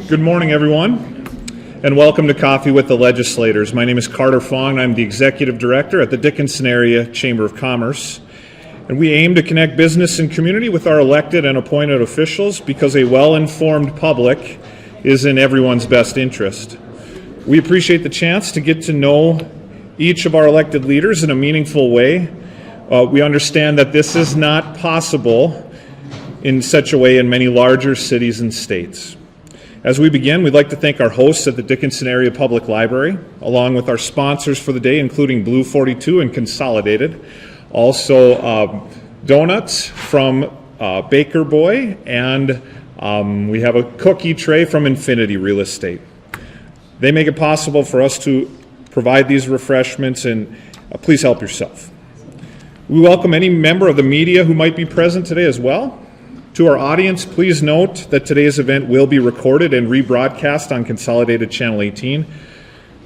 Good morning, everyone, and welcome to Coffee with the Legislators. My name is Carter Fong. I'm the Executive Director at the Dickinson Area Chamber of Commerce, and we aim to connect business and community with our elected and appointed officials because a well-informed public is in everyone's best interest. We appreciate the chance to get to know each of our elected leaders in a meaningful way. We understand that this is not possible in such a way in many larger cities and states. As we begin, we'd like to thank our hosts at the Dickinson Area Public Library, along with our sponsors for the day, including Blue 42 and Consolidated. Also, donuts from Baker Boy, and we have a cookie tray from Infinity Real Estate. They make it possible for us to provide these refreshments, and please help yourself. We welcome any member of the media who might be present today as well. To our audience, please note that today's event will be recorded and rebroadcast on Consolidated Channel 18.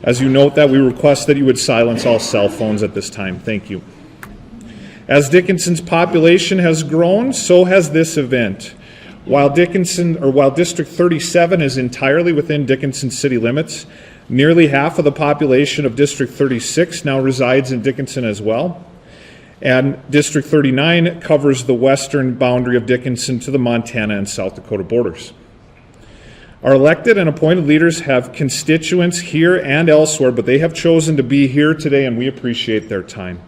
As you note that, we request that you would silence all cell phones at this time. Thank you. As Dickinson's population has grown, so has this event. While District 37 is entirely within Dickinson city limits, nearly half of the population of District 36 now resides in Dickinson as well. And District 39 covers the western boundary of Dickinson to the Montana and South Dakota borders. Our elected and appointed leaders have constituents here and elsewhere, but they have chosen to be here today, and we appreciate their time.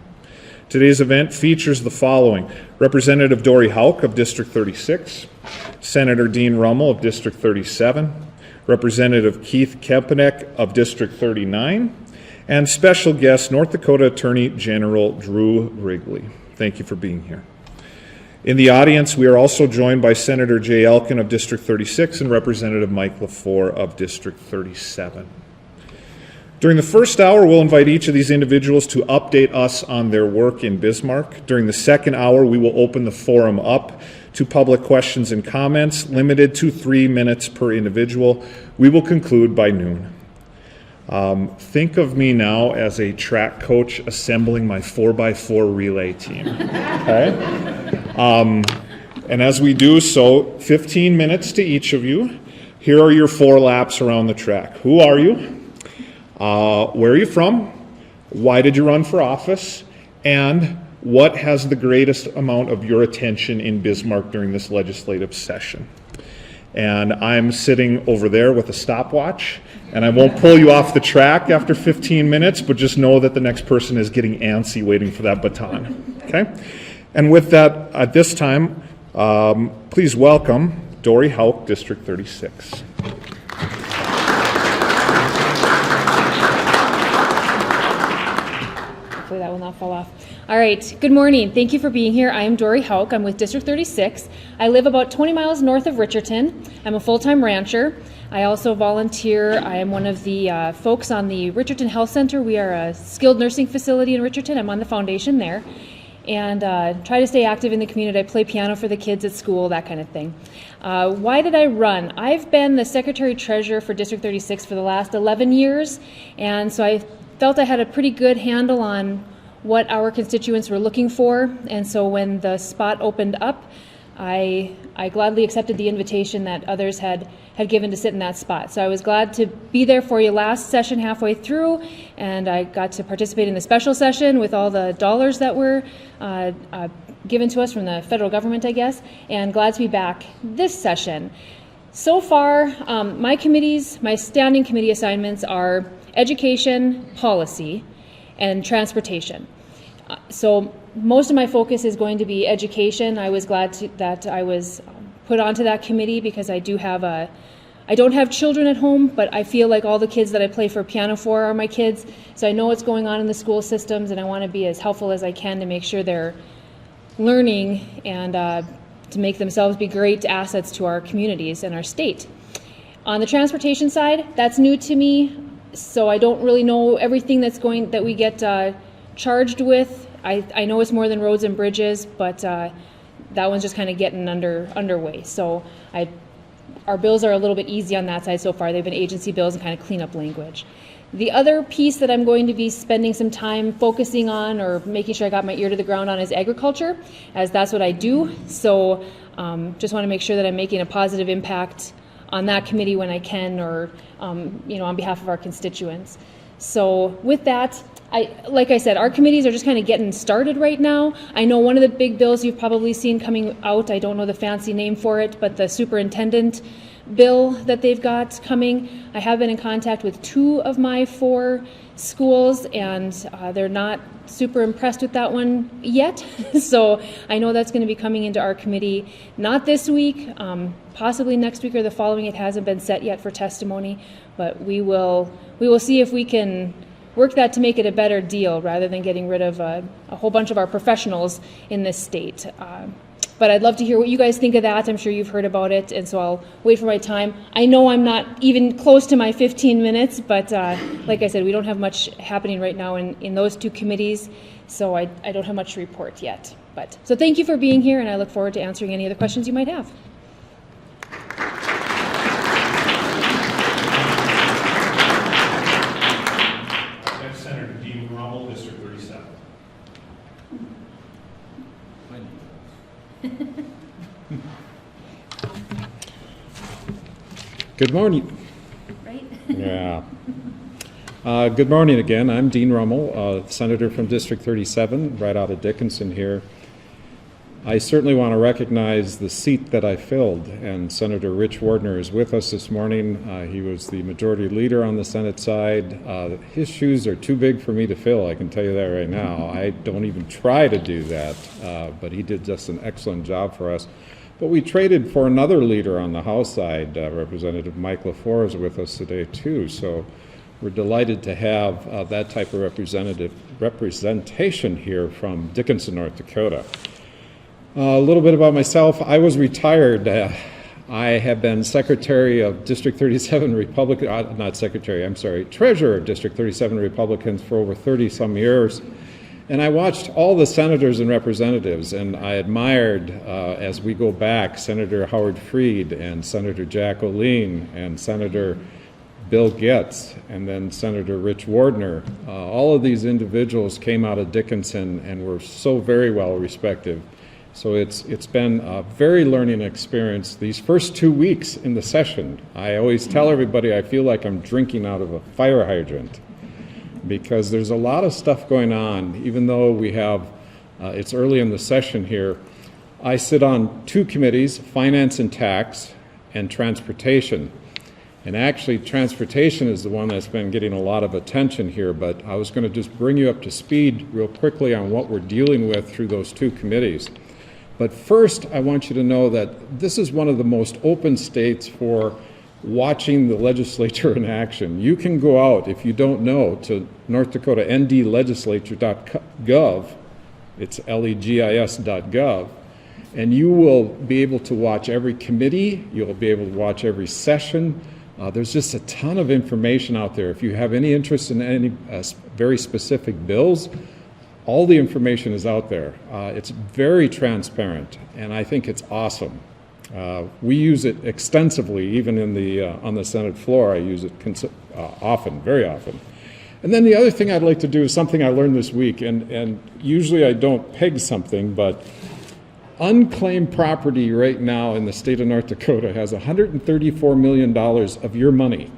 Today's event features the following: Representative Dory Houck of District 36, Senator Dean Rummel of District 37, Representative Keith Kempenek of District 39, and special guest, North Dakota Attorney General Drew Wrigley. Thank you for being here. In the audience, we are also joined by Senator Jay Elkin of District 36 and Representative Mike LaFleur of District 37. During the first hour, we'll invite each of these individuals to update us on their work in Bismarck. During the second hour, we will open the forum up to public questions and comments, limited to 3 minutes per individual. We will conclude by noon. Think of me now as a track coach assembling my 4x4 relay team. Okay? And as we do so, 15 minutes to each of you. Here are your 4 laps around the track. Who are you? Where are you from? Why did you run for office? And what has the greatest amount of your attention in Bismarck during this legislative session? And I'm sitting over there with a stopwatch, and I won't pull you off the track after 15 minutes, but just know that the next person is getting antsy waiting for that baton, okay? And with that, at this time, please welcome Dory Houck, District 36. Hopefully that will not fall off. All right, good morning. Thank you for being here. I am Dory Houck. I'm with District 36. I live about 20 miles north of Richardson. I'm a full-time rancher. I also volunteer. I am one of the folks on the Richardson Health Center. We are a skilled nursing facility in Richardson. I'm on the foundation there. And try to stay active in the community. I play piano for the kids at school, that kind of thing. Why did I run? I've been the Secretary-Treasurer for District 36 for the last 11 years, and so I felt I had a pretty good handle on what our constituents were looking for, and so when the spot opened up, I gladly accepted the invitation that others had given to sit in that spot. So I was glad to be there for you last session halfway through, and I got to participate in the special session with all the dollars that were given to us from the federal government, I guess, and glad to be back this session. So far, my standing committee assignments are education, policy, and transportation. So most of my focus is going to be education. I was glad that I was put onto that committee because I don't have children at home, but I feel like all the kids that I play for piano for are my kids. So I know what's going on in the school systems, and I want to be as helpful as I can to make sure they're learning and to make themselves be great assets to our communities and our state. On the transportation side, that's new to me, so I don't really know everything that we get charged with. I know it's more than roads and bridges, but that one's just kind of getting underway. So our bills are a little bit easy on that side so far. They've been agency bills and kind of cleanup language. The other piece that I'm going to be spending some time focusing on or making sure I got my ear to the ground on is agriculture, as that's what I do. So just want to make sure that I'm making a positive impact on that committee when I can, or on behalf of our constituents. So with that, like I said, our committees are just kind of getting started right now. I know one of the big bills you've probably seen coming out, I don't know the fancy name for it, but the superintendent bill that they've got coming. I have been in contact with 2 of my 4 schools, and they're not super impressed with that one yet. So I know that's going to be coming into our committee, not this week, possibly next week or the following. It hasn't been set yet for testimony, but we will see if we can work that to make it a better deal rather than getting rid of a whole bunch of our professionals in this state. But I'd love to hear what you guys think of that. I'm sure you've heard about it, and so I'll wait for my time. I know I'm not even close to my 15 minutes, but like I said, we don't have much happening right now in those 2 committees, so I don't have much to report yet. So thank you for being here, and I look forward to answering any other questions you might have. Next, Senator Drew Wrigley, District 37. Good morning. Right? Yeah. Good morning again. I'm Dean Rummel, Senator from District 37, right out of Dickinson here. I certainly want to recognize the seat that I filled, and Senator Rich Wardner is with us this morning. He was the majority leader on the Senate side. His shoes are too big for me to fill, I can tell you that right now. I don't even try to do that, but he did just an excellent job for us. But we traded for another leader on the House side. Representative Mike LaFleur is with us today too, so we're delighted to have that type of representation here from Dickinson, North Dakota. A little bit about myself. I was retired. I have been Secretary of District 37 Republican, not Secretary, I'm sorry, Treasurer of District 37 Republicans for over 30-some years. And I watched all the senators and representatives, and I admired, as we go back, Senator Howard Freed and Senator Jack O'Lean and Senator Bill Getz and then Senator Rich Wardner. All of these individuals came out of Dickinson and were so very well respected. So it's been a very learning experience. These first 2 weeks in the session, I always tell everybody I feel like I'm drinking out of a fire hydrant, because there's a lot of stuff going on. Even though we have, it's early in the session here, I sit on 2 committees, Finance and Tax and Transportation. And actually, Transportation is the one that's been getting a lot of attention here, but I was going to just bring you up to speed real quickly on what we're dealing with through those 2 committees. But first, I want you to know that this is one of the most open states for watching the legislature in action. You can go out, if you don't know, to North Dakota ndlegislature.gov, it's legis.gov, and you will be able to watch every committee, you'll be able to watch every session. There's just a ton of information out there. If you have any interest in any very specific bills, all the information is out there. It's very transparent, and I think it's awesome. We use it extensively, even in the on the Senate floor. I use it often, very often. And then the other thing I'd like to do is something I learned this week, and usually I don't peg something, but unclaimed property right now in the state of North Dakota has $134 million of your money.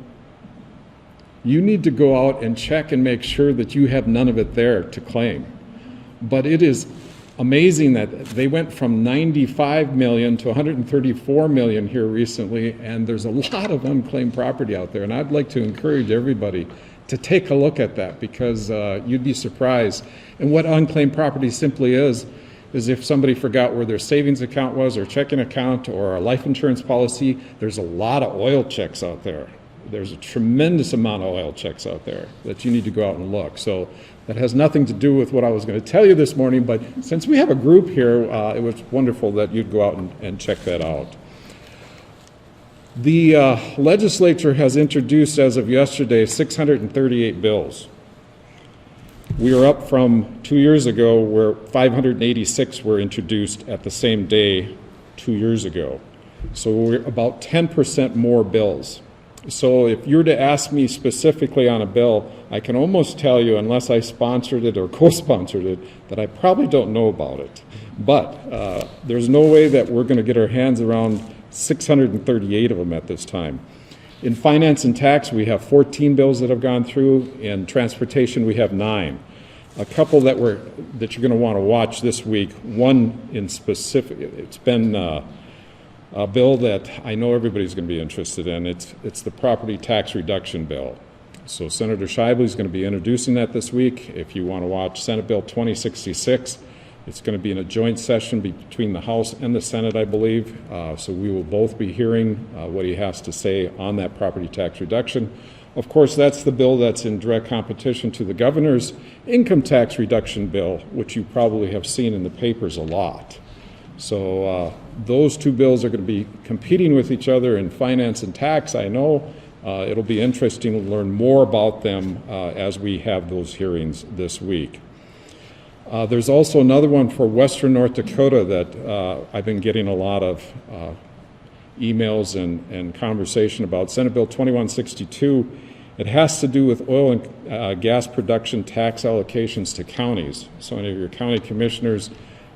You need to go out and check and make sure that you have none of it there to claim. But it is amazing that they went from 95 million to 134 million here recently, and there's a lot of unclaimed property out there. And I'd like to encourage everybody to take a look at that, because you'd be surprised. And what unclaimed property simply is if somebody forgot where their savings account was, or checking account, or a life insurance policy. There's a lot of oil checks out there. There's a tremendous amount of oil checks out there that you need to go out and look. So that has nothing to do with what I was going to tell you this morning, but since we have a group here, it was wonderful that you'd go out and check that out. The legislature has introduced, as of yesterday, 638 bills. We are up from 2 years ago, where 586 were introduced at the same day 2 years ago. So we're about 10% more bills. So if you were to ask me specifically on a bill, I can almost tell you, unless I sponsored it or co-sponsored it, that I probably don't know about it. But there's no way that we're going to get our hands around 638 of them at this time. In finance and tax, we have 14 bills that have gone through. In transportation, we have 9. A couple that you're going to want to watch this week. One in specific, it's been a bill that I know everybody's going to be interested in. It's the property tax reduction bill. So Senator Shively is going to be introducing that this week. If you want to watch Senate Bill 2066, it's going to be in a joint session between the House and the Senate, I believe. So we will both be hearing what he has to say on that property tax reduction. Of course, that's the bill that's in direct competition to the governor's income tax reduction bill, which you probably have seen in the papers a lot. So those two bills are going to be competing with each other in finance and tax, I know. It'll be interesting to learn more about them as we have those hearings this week. There's also another one for Western North Dakota that I've been getting a lot of emails and conversation about. Senate Bill 2162. It has to do with oil and gas production tax allocations to counties. So any of your county commissioners,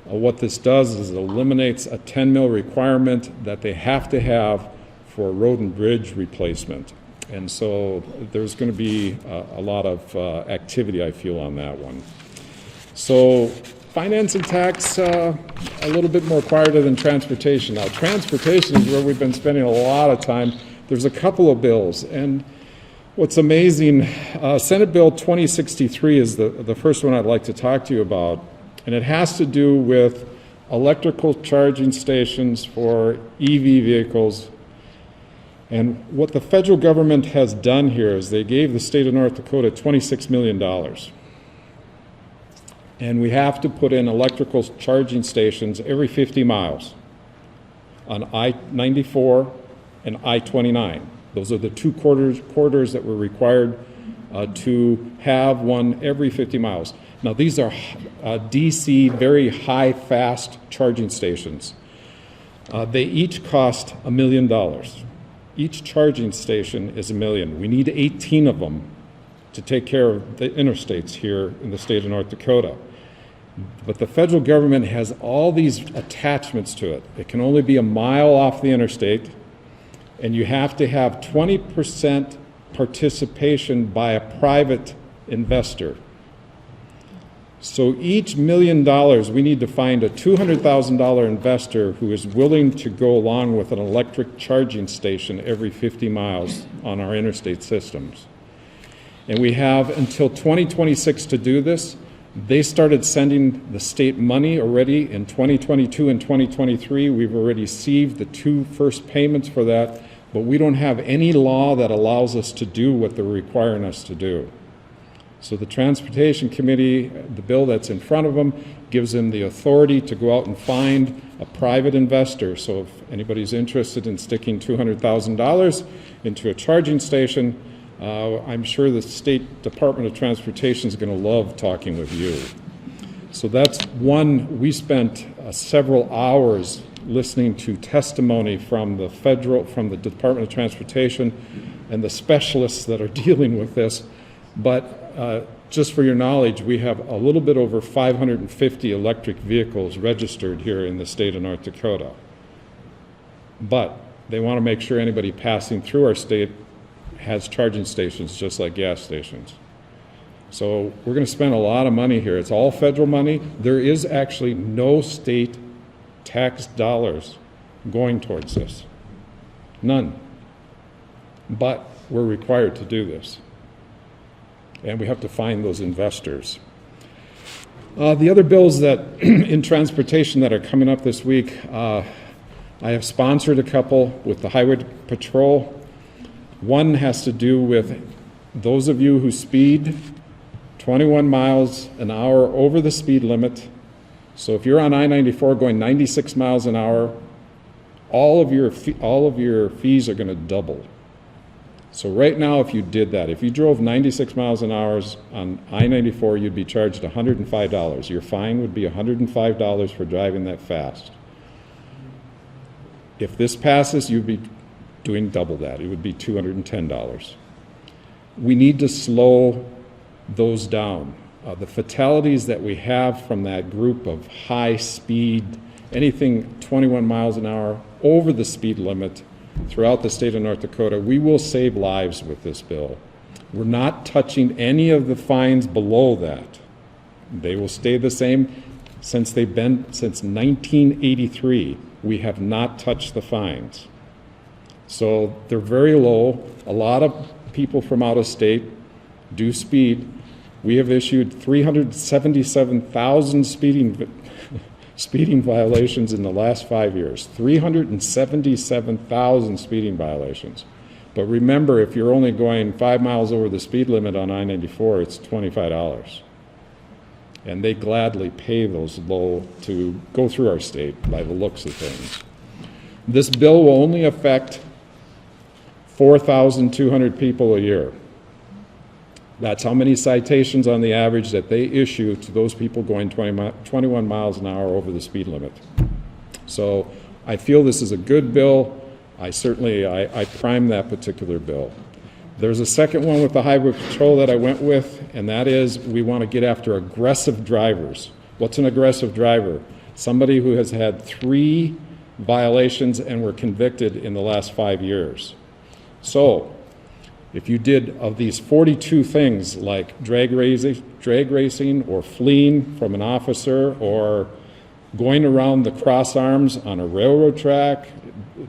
what this does is it eliminates a 10 mil requirement that they have to have for road and bridge replacement. And so there's going to be a lot of activity, I feel, on that one. So finance and tax, a little bit more quieter than transportation. Now, transportation is where we've been spending a lot of time. There's a couple of bills. And what's amazing, Senate Bill 2063 is the first one I'd like to talk to you about. And it has to do with electrical charging stations for EV vehicles. And what the federal government has done here is they gave the state of North Dakota $26 million. And we have to put in electrical charging stations every 50 miles on I-94 and I-29. Those are the two corridors that were required to have one every 50 miles. Now, these are DC, very high, fast charging stations. They each cost $1 million. Each charging station is $1 million. We need 18 of them to take care of the interstates here in the state of North Dakota. But the federal government has all these attachments to it. It can only be a mile off the interstate, and you have to have 20% participation by a private investor. So each $1 million, we need to find a $200,000 investor who is willing to go along with an electric charging station every 50 miles on our interstate systems. And we have until 2026 to do this. They started sending the state money already in 2022 and 2023. We've already received the 2 first payments for that, but we don't have any law that allows us to do what they're requiring us to do. So the Transportation Committee, the bill that's in front of them, gives them the authority to go out and find a private investor. So if anybody's interested in sticking $200,000 into a charging station, I'm sure the State Department of Transportation is going to love talking with you. So that's one. We spent several hours listening to testimony from the Department of Transportation and the specialists that are dealing with this. But just for your knowledge, we have a little bit over 550 electric vehicles registered here in the state of North Dakota. But they want to make sure anybody passing through our state has charging stations just like gas stations. So we're going to spend a lot of money here. It's all federal money. There is actually no state tax dollars going towards this. None. But we're required to do this. And we have to find those investors. The other bills that in transportation that are coming up this week, I have sponsored a couple with the Highway Patrol. One has to do with those of you who speed 21 miles an hour over the speed limit. So if you're on I-94 going 96 miles an hour, all of your fees are going to double. So right now, if you did that, if you drove 96 miles an hour on I-94, you'd be charged $105. Your fine would be $105 for driving that fast. If this passes, you'd be doing double that. It would be $210. We need to slow those down. The fatalities that we have from that group of high speed, anything 21 miles an hour over the speed limit throughout the state of North Dakota, we will save lives with this bill. We're not touching any of the fines below that. They will stay the same since 1983. We have not touched the fines. So they're very low. A lot of people from out of state do speed. We have issued 377,000 speeding violations in the last 5 years. 377,000 speeding violations. But remember, if you're only going 5 miles over the speed limit on I-94, it's $25. And they gladly pay those low to go through our state by the looks of things. This bill will only affect 4,200 people a year. That's how many citations on the average that they issue to those people going 21 miles an hour over the speed limit. So I feel this is a good bill. I prime that particular bill. There's a second one with the highway patrol that I went with, and that is we want to get after aggressive drivers. What's an aggressive driver? Somebody who has had 3 violations and were convicted in the last 5 years. So if you did of these 42 things like drag racing or fleeing from an officer or going around the cross arms on a railroad track,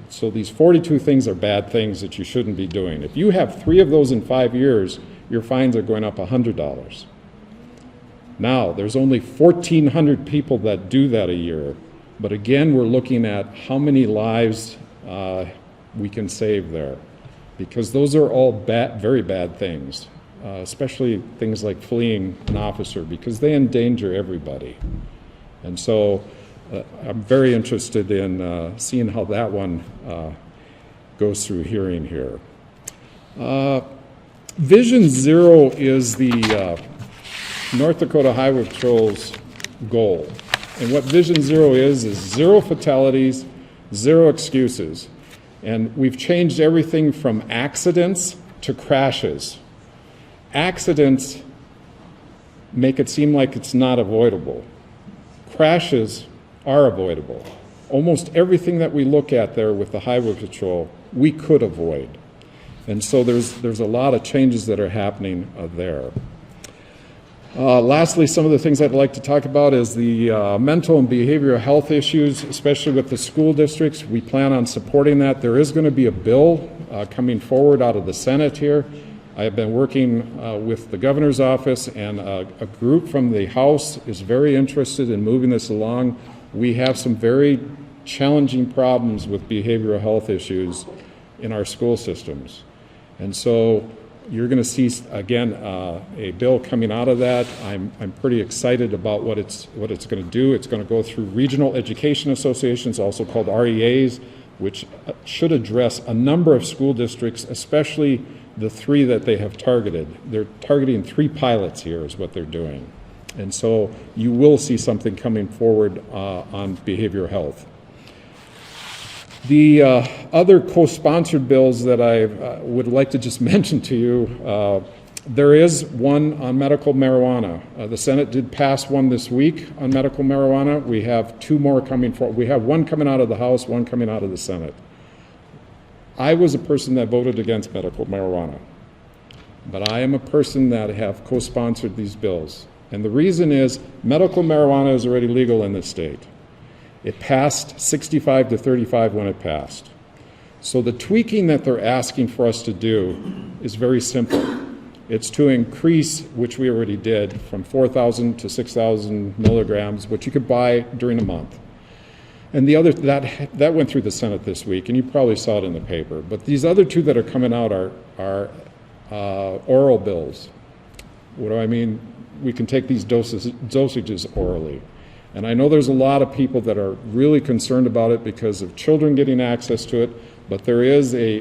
so these 42 things are bad things that you shouldn't be doing. If you have 3 of those in 5 years, your fines are going up $100. Now, there's only 1,400 people that do that a year. But again, we're looking at how many lives we can save there. Because those are all very bad things, especially things like fleeing an officer, because they endanger everybody. And so I'm very interested in seeing how that one goes through hearing here. Vision Zero is the North Dakota Highway Patrol's goal. And what Vision Zero is 0 fatalities, 0 excuses. And we've changed everything from accidents to crashes. Accidents make it seem like it's not avoidable. Crashes are avoidable. Almost everything that we look at there with the Highway Patrol, we could avoid. And so there's a lot of changes that are happening there. Lastly, some of the things I'd like to talk about is the mental and behavioral health issues, especially with the school districts. We plan on supporting that. There is going to be a bill coming forward out of the Senate here. I have been working with the governor's office, and a group from the House is very interested in moving this along. We have some very challenging problems with behavioral health issues in our school systems. And so you're going to see, again, a bill coming out of that. I'm pretty excited about what it's going to do. It's going to go through regional education associations, also called REAs, which should address a number of school districts, especially the 3 that they have targeted. They're targeting 3 pilots here is what they're doing. And so you will see something coming forward on behavioral health. The other co-sponsored bills that I would like to just mention to you, there is one on medical marijuana. The Senate did pass one this week on medical marijuana. We have 2 more coming forward. We have one coming out of the House, one coming out of the Senate. I was a person that voted against medical marijuana, but I am a person that have co-sponsored these bills. And the reason is medical marijuana is already legal in this state. It passed 65 to 35 when it passed. So the tweaking that they're asking for us to do is very simple. It's to increase, which we already did, from 4,000 to 6,000 milligrams, which you could buy during a month. And the other, that went through the Senate this week, and you probably saw it in the paper. But these other 2 that are coming out are oral bills. What do I mean? We can take these dosages orally. And I know there's a lot of people that are really concerned about it because of children getting access to it, but there is a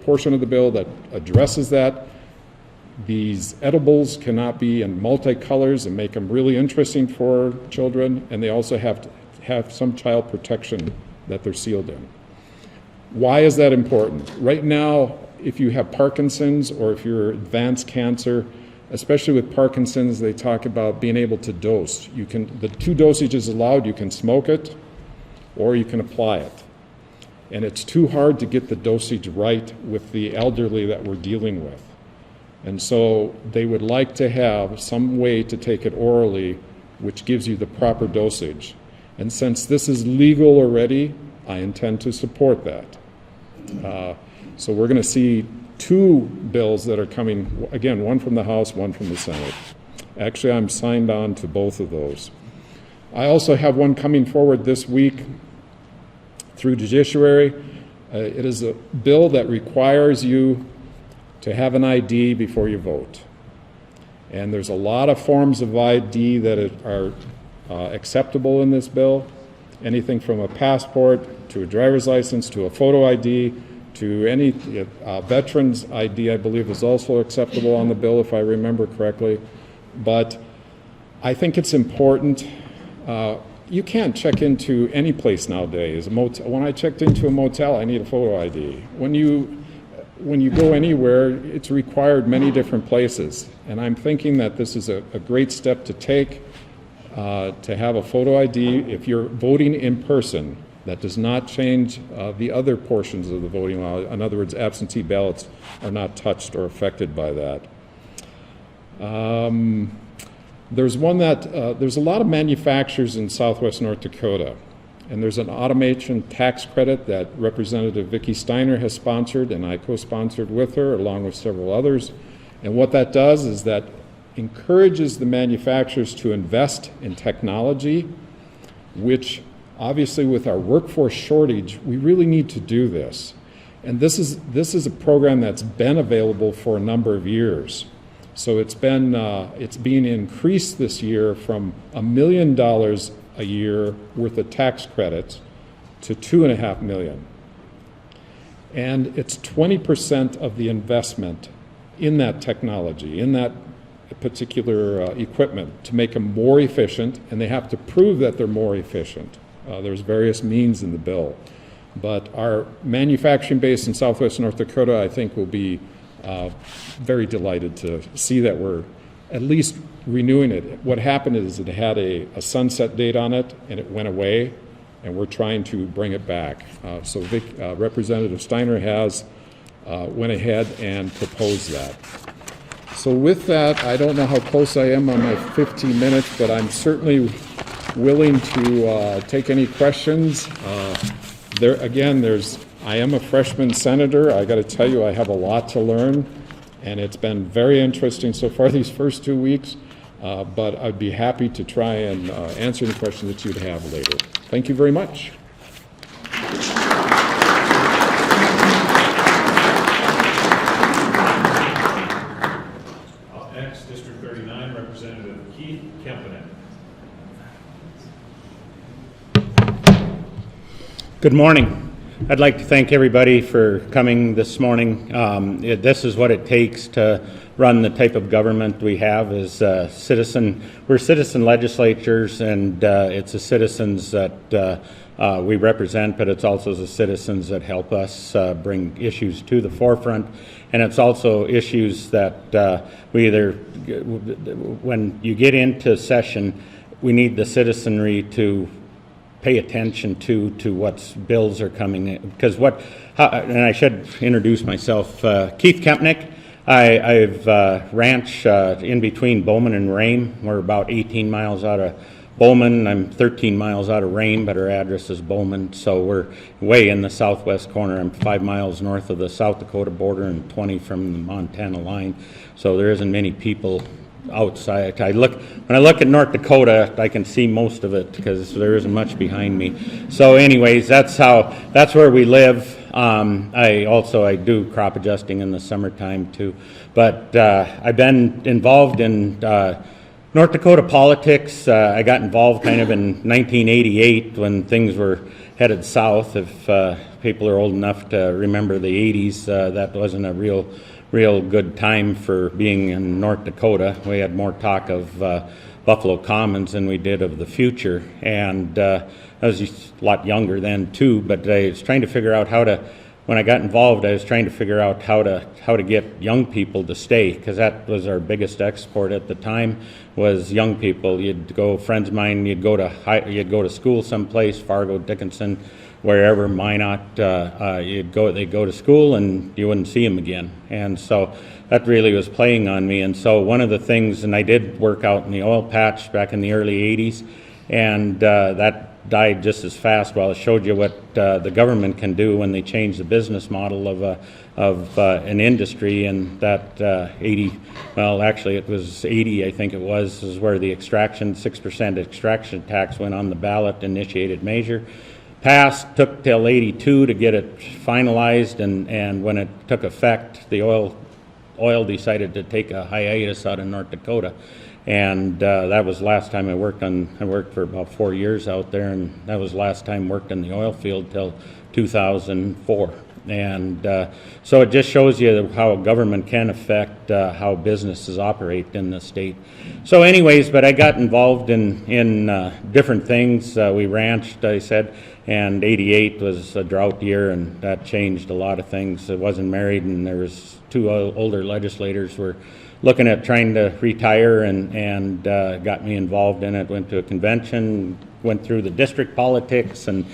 portion of the bill that addresses that. These edibles cannot be in multicolors and make them really interesting for children, and they also have to have some child protection that they're sealed in. Why is that important? Right now, if you have Parkinson's or if you're advanced cancer, especially with Parkinson's, they talk about being able to dose. The 2 dosages allowed, you can smoke it or you can apply it. And it's too hard to get the dosage right with the elderly that we're dealing with. And so they would like to have some way to take it orally, which gives you the proper dosage. And since this is legal already, I intend to support that. So we're going to see 2 bills that are coming, again, one from the House, one from the Senate. Actually, I'm signed on to both of those. I also have one coming forward this week through Judiciary. It is a bill that requires you to have an ID before you vote. And there's a lot of forms of ID that are acceptable in this bill. Anything from a passport to a driver's license to a photo ID to any veteran's ID, I believe, is also acceptable on the bill, if I remember correctly. But I think it's important. You can't check into any place nowadays. When I checked into a motel, I need a photo ID. When you go anywhere, it's required many different places. And I'm thinking that this is a great step to take, to have a photo ID if you're voting in person. That does not change the other portions of the voting law. In other words, absentee ballots are not touched or affected by that. There's a lot of manufacturers in Southwest North Dakota, and there's an automation tax credit that Representative Vicki Steiner has sponsored, and I co-sponsored with her, along with several others. And what that does is that encourages the manufacturers to invest in technology, which obviously with our workforce shortage, we really need to do this. And this is a program that's been available for a number of years. So it's being increased this year from $1 million a year worth of tax credits to $2.5 million. And it's 20% of the investment in that technology, in that particular equipment, to make them more efficient, and they have to prove that they're more efficient. There's various means in the bill. But our manufacturing base in Southwest North Dakota, I think, will be very delighted to see that we're at least renewing it. What happened is it had a sunset date on it, and it went away, and we're trying to bring it back. So Representative Steiner has went ahead and proposed that. So with that, I don't know how close I am on my 15 minutes, but I'm certainly willing to take any questions. I am a freshman senator. I got to tell you, I have a lot to learn, and it's been very interesting so far these first 2 weeks, but I'd be happy to try and answer any questions that you'd have later. Thank you very much. Next, District 39, Representative Keith Kempinen. Good morning. I'd like to thank everybody for coming this morning. This is what it takes to run the type of government we have as citizen. We're citizen legislatures, and it's the citizens that we represent, but it's also the citizens that help us bring issues to the forefront. And it's also issues that when you get into session, we need the citizenry to pay attention to what bills are coming in. Because and I should introduce myself, Keith Kempnick. I've ranch in between Bowman and Rame. We're about 18 miles out of Bowman. I'm 13 miles out of Rame, but our address is Bowman. So we're way in the southwest corner. I'm 5 miles north of the South Dakota border and 20 from the Montana line. So there isn't many people outside. When I look at North Dakota, I can see most of it because there isn't much behind me. So anyways, that's where we live. I do crop adjusting in the summertime too. But I've been involved in North Dakota politics. I got involved kind of in 1988 when things were headed south. If people are old enough to remember the 80s, that wasn't a real good time for being in North Dakota. We had more talk of Buffalo Commons than we did of the future. And I was just a lot younger then too, but I was trying to figure out when I got involved, I was trying to figure out how to get young people to stay, because that was our biggest export at the time, was young people. Friends of mine, you'd go to school someplace, Fargo, Dickinson, wherever, Minot, they'd go to school and you wouldn't see them again. And so that really was playing on me. And so one of the things, and I did work out in the oil patch back in the early 80s, and that died just as fast. Well, it showed you what the government can do when they change the business model of an industry, and that 80, I think it was, is where the 6% extraction tax went on the ballot, initiated measure. Passed, took till 82 to get it finalized, and when it took effect, the oil decided to take a hiatus out of North Dakota. And that was last time I worked for about 4 years out there, and that was last time worked in the oil field till 2004. And so it just shows you how a government can affect how businesses operate in the state. So anyways, but I got involved in different things. We ranched, I said, and 88 was a drought year, and that changed a lot of things. I wasn't married, and there was 2 older legislators were looking at trying to retire, and got me involved in it. Went to a convention, went through the district politics, and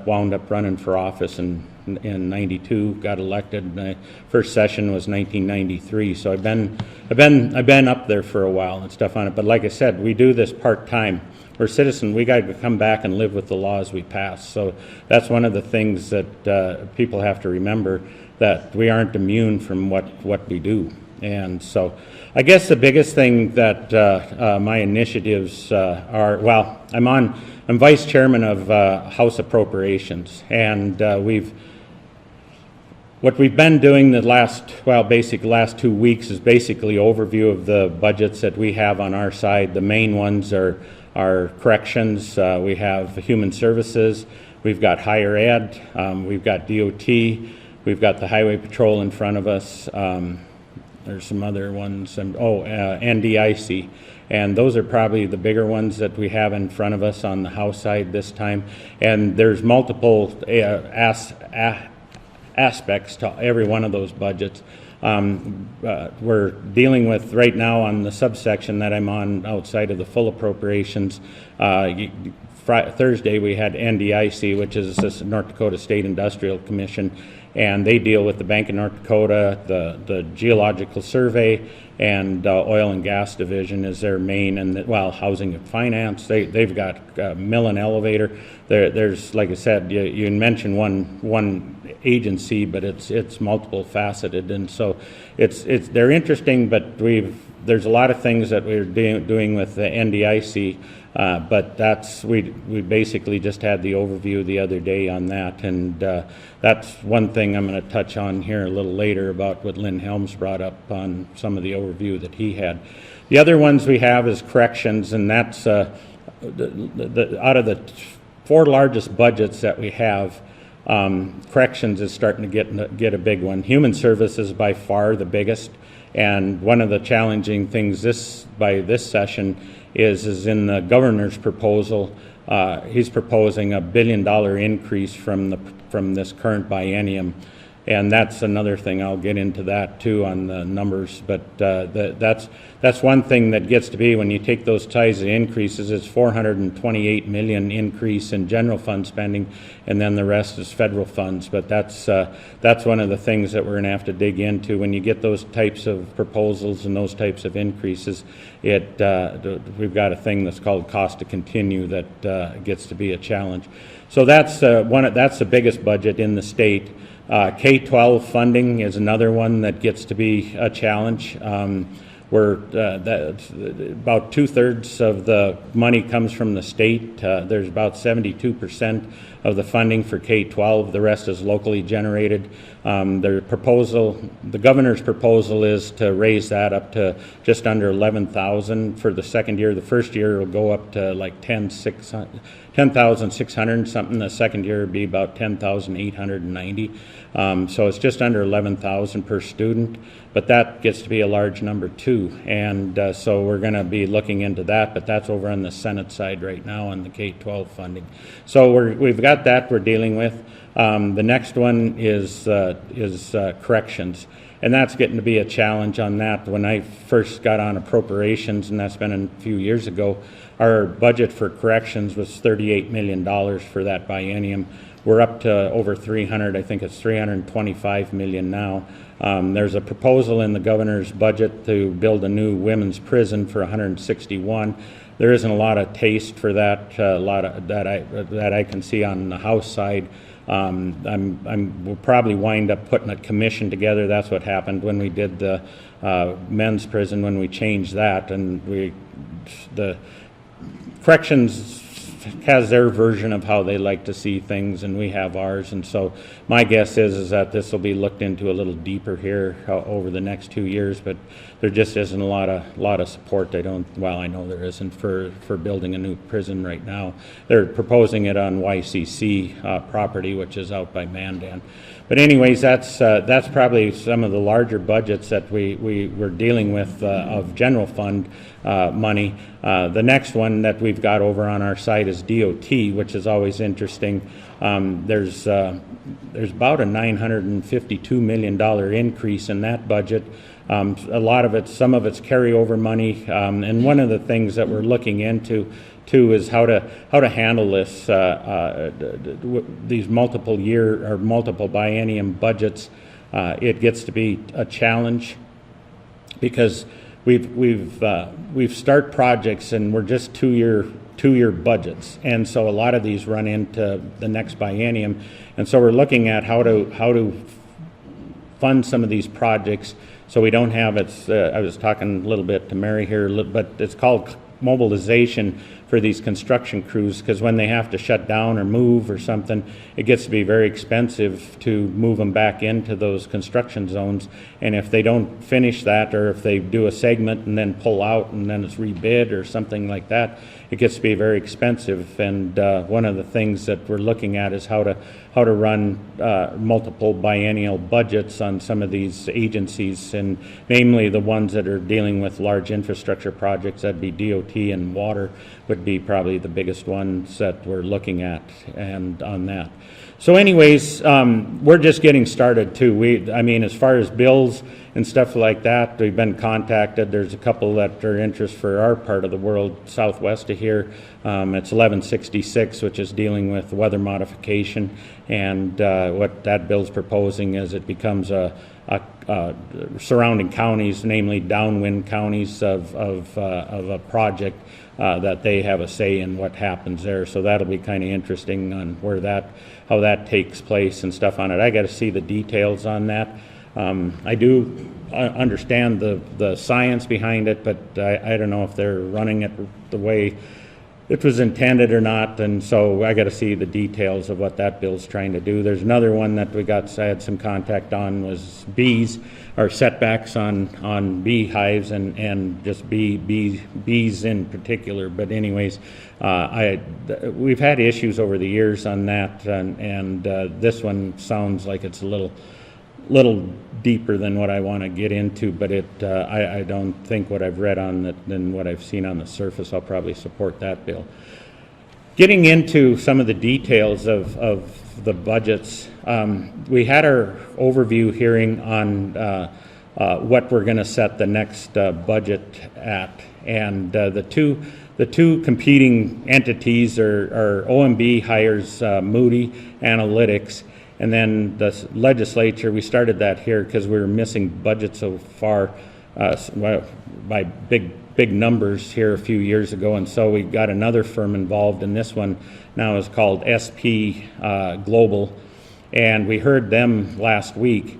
wound up running for office in 92. Got elected. My first session was 1993. So I've been up there for a while and stuff on it. But like I said, we do this part time. We're citizens. We got to come back and live with the laws we pass. So that's one of the things that people have to remember, that we aren't immune from what we do. And so I guess the biggest thing that my initiatives are, well, I'm vice chairman of House Appropriations, and what we've been doing the last 2 weeks is basically overview of the budgets that we have on our side. The main ones are corrections, we have human services, we've got higher ed, we've got DOT, we've got the highway patrol in front of us. There's some other ones, NDIC, and those are probably the bigger ones that we have in front of us on the House side this time. And there's multiple aspects to every one of those budgets. We're dealing with right now on the subsection that I'm on outside of the full appropriations. Thursday we had NDIC, which is the North Dakota State Industrial Commission, and they deal with the Bank of North Dakota, the Geological Survey, and Oil and Gas Division is their main, and Housing and Finance. They've got mill and elevator. There's, like I said, you mentioned one agency, but it's multiple faceted, and so they're interesting. But there's a lot of things that we're doing with the NDIC. But we basically just had the overview the other day on that, and that's one thing I'm going to touch on here a little later about what Lynn Helms brought up on some of the overview that he had. The other ones we have is corrections, and that's out of the 4 largest budgets that we have, corrections is starting to get a big one. Human services by far the biggest, and one of the challenging things this session is in the governor's proposal. He's proposing $1 billion increase from this current biennium, and that's another thing. I'll get into that too on the numbers, but that's one thing that gets to be when you take those ties of increases. It's $428 million increase in general fund spending, and then the rest is federal funds. But that's one of the things that we're going to have to dig into when you get those types of proposals and those types of increases. We've got a thing that's called cost to continue that gets to be a challenge. So that's the biggest budget in the state. K-12 funding is another one that gets to be a challenge. About 2/3 of the money comes from the state. There's about 72% of the funding for K-12. The rest is locally generated. The governor's proposal is to raise that up to just under $11,000 for the second year. The first year will go up to like $10,600 something. The second year will be about $10,890. So it's just under $11,000 per student. but that gets to be a large number too. And so we're going to be looking into that, but that's over on the Senate side right now on the K-12 funding. So we've got that we're dealing with. The next one is corrections. And that's getting to be a challenge on that. When I first got on appropriations, and that's been a few years ago, our budget for corrections was $38 million for that biennium. We're up to over 300, I think it's 325 million now. There's a proposal in the governor's budget to build a new women's prison for 161. There isn't a lot of taste for that, that I can see on the House side. We'll probably wind up putting a commission together. That's what happened when we did the men's prison, when we changed that, and the corrections has their version of how they like to see things, and we have ours. And so my guess is that this will be looked into a little deeper here over the next 2 years, but there just isn't a lot of support. I know there isn't for building a new prison right now. They're proposing it on YCC property, which is out by Mandan. But anyways, that's probably some of the larger budgets that we're dealing with of general fund money. The next one that we've got over on our side is DOT, which is always interesting. There's about a $952 million increase in that budget. A lot of it, some of it's carryover money, and one of the things that we're looking into too is how to handle this these multiple year or multiple biennium budgets. It gets to be a challenge because we've start projects and we're just two-year budgets, and so a lot of these run into the next biennium, and so we're looking at how to fund some of these projects so we don't have I was talking a little bit to Mary here, but it's called mobilization for these construction crews, because when they have to shut down or move or something, it gets to be very expensive to move them back into those construction zones. And if they don't finish that, or if they do a segment and then pull out and then it's rebid or something like that, it gets to be very expensive. And one of the things that we're looking at is how to run multiple biennial budgets on some of these agencies, and namely the ones that are dealing with large infrastructure projects. That'd be DOT and water would be probably the biggest ones that we're looking at, and on that. So anyways, we're just getting started too. As far as bills and stuff like that, we've been contacted. There's a couple that are interest for our part of the world, southwest of here. It's 1166, which is dealing with weather modification, and what that bill's proposing is it becomes surrounding counties, namely downwind counties of a project that they have a say in what happens there. So that'll be kind of interesting on how that takes place and stuff on it. I got to see the details on that. I do understand the science behind it, but I don't know if they're running it the way it was intended or not, and so I got to see the details of what that bill's trying to do. There's another one that I had some contact on, was bees, or setbacks on beehives and just bees in particular. But anyways, we've had issues over the years on that, and this one sounds like it's a little deeper than what I want to get into, but I don't think what I've read on it than what I've seen on the surface. I'll probably support that bill. Getting into some of the details of the budgets, we had our overview hearing on what we're going to set the next budget at, and the two competing entities are OMB hires Moody Analytics. And then the legislature, we started that here because we were missing budget so far by big numbers here a few years ago, and so we got another firm involved, and this one now is called SP Global, and we heard them last week,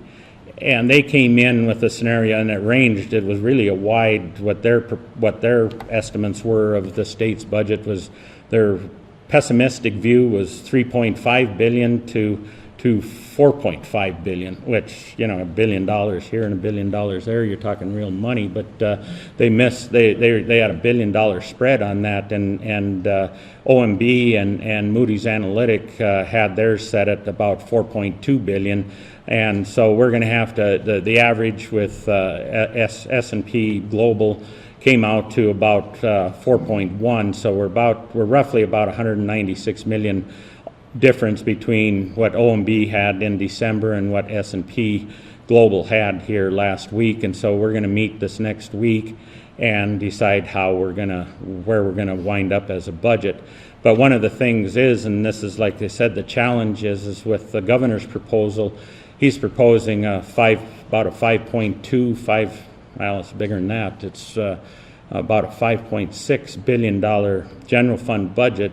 and they came in with a scenario, and it was really a wide, what their estimates were of the state's budget was, their pessimistic view was $3.5 billion to to $4.5 billion, which, you know, $1 billion here and $1 billion there, you're talking real money, but they missed, they had $1 billion spread on that, and OMB and Moody's Analytic had theirs set at about $4.2 billion. And so we're going to have to, the average with S&P Global came out to about 4.1, so we're roughly about 196 million difference between what OMB had in December and what S&P Global had here last week. And so we're going to meet this next week and decide where we're going to wind up as a budget. But one of the things is, and this is, like I said, the challenge is with the governor's proposal. He's proposing about a 5.25, well, it's bigger than that. It's about a $5.6 billion general fund budget.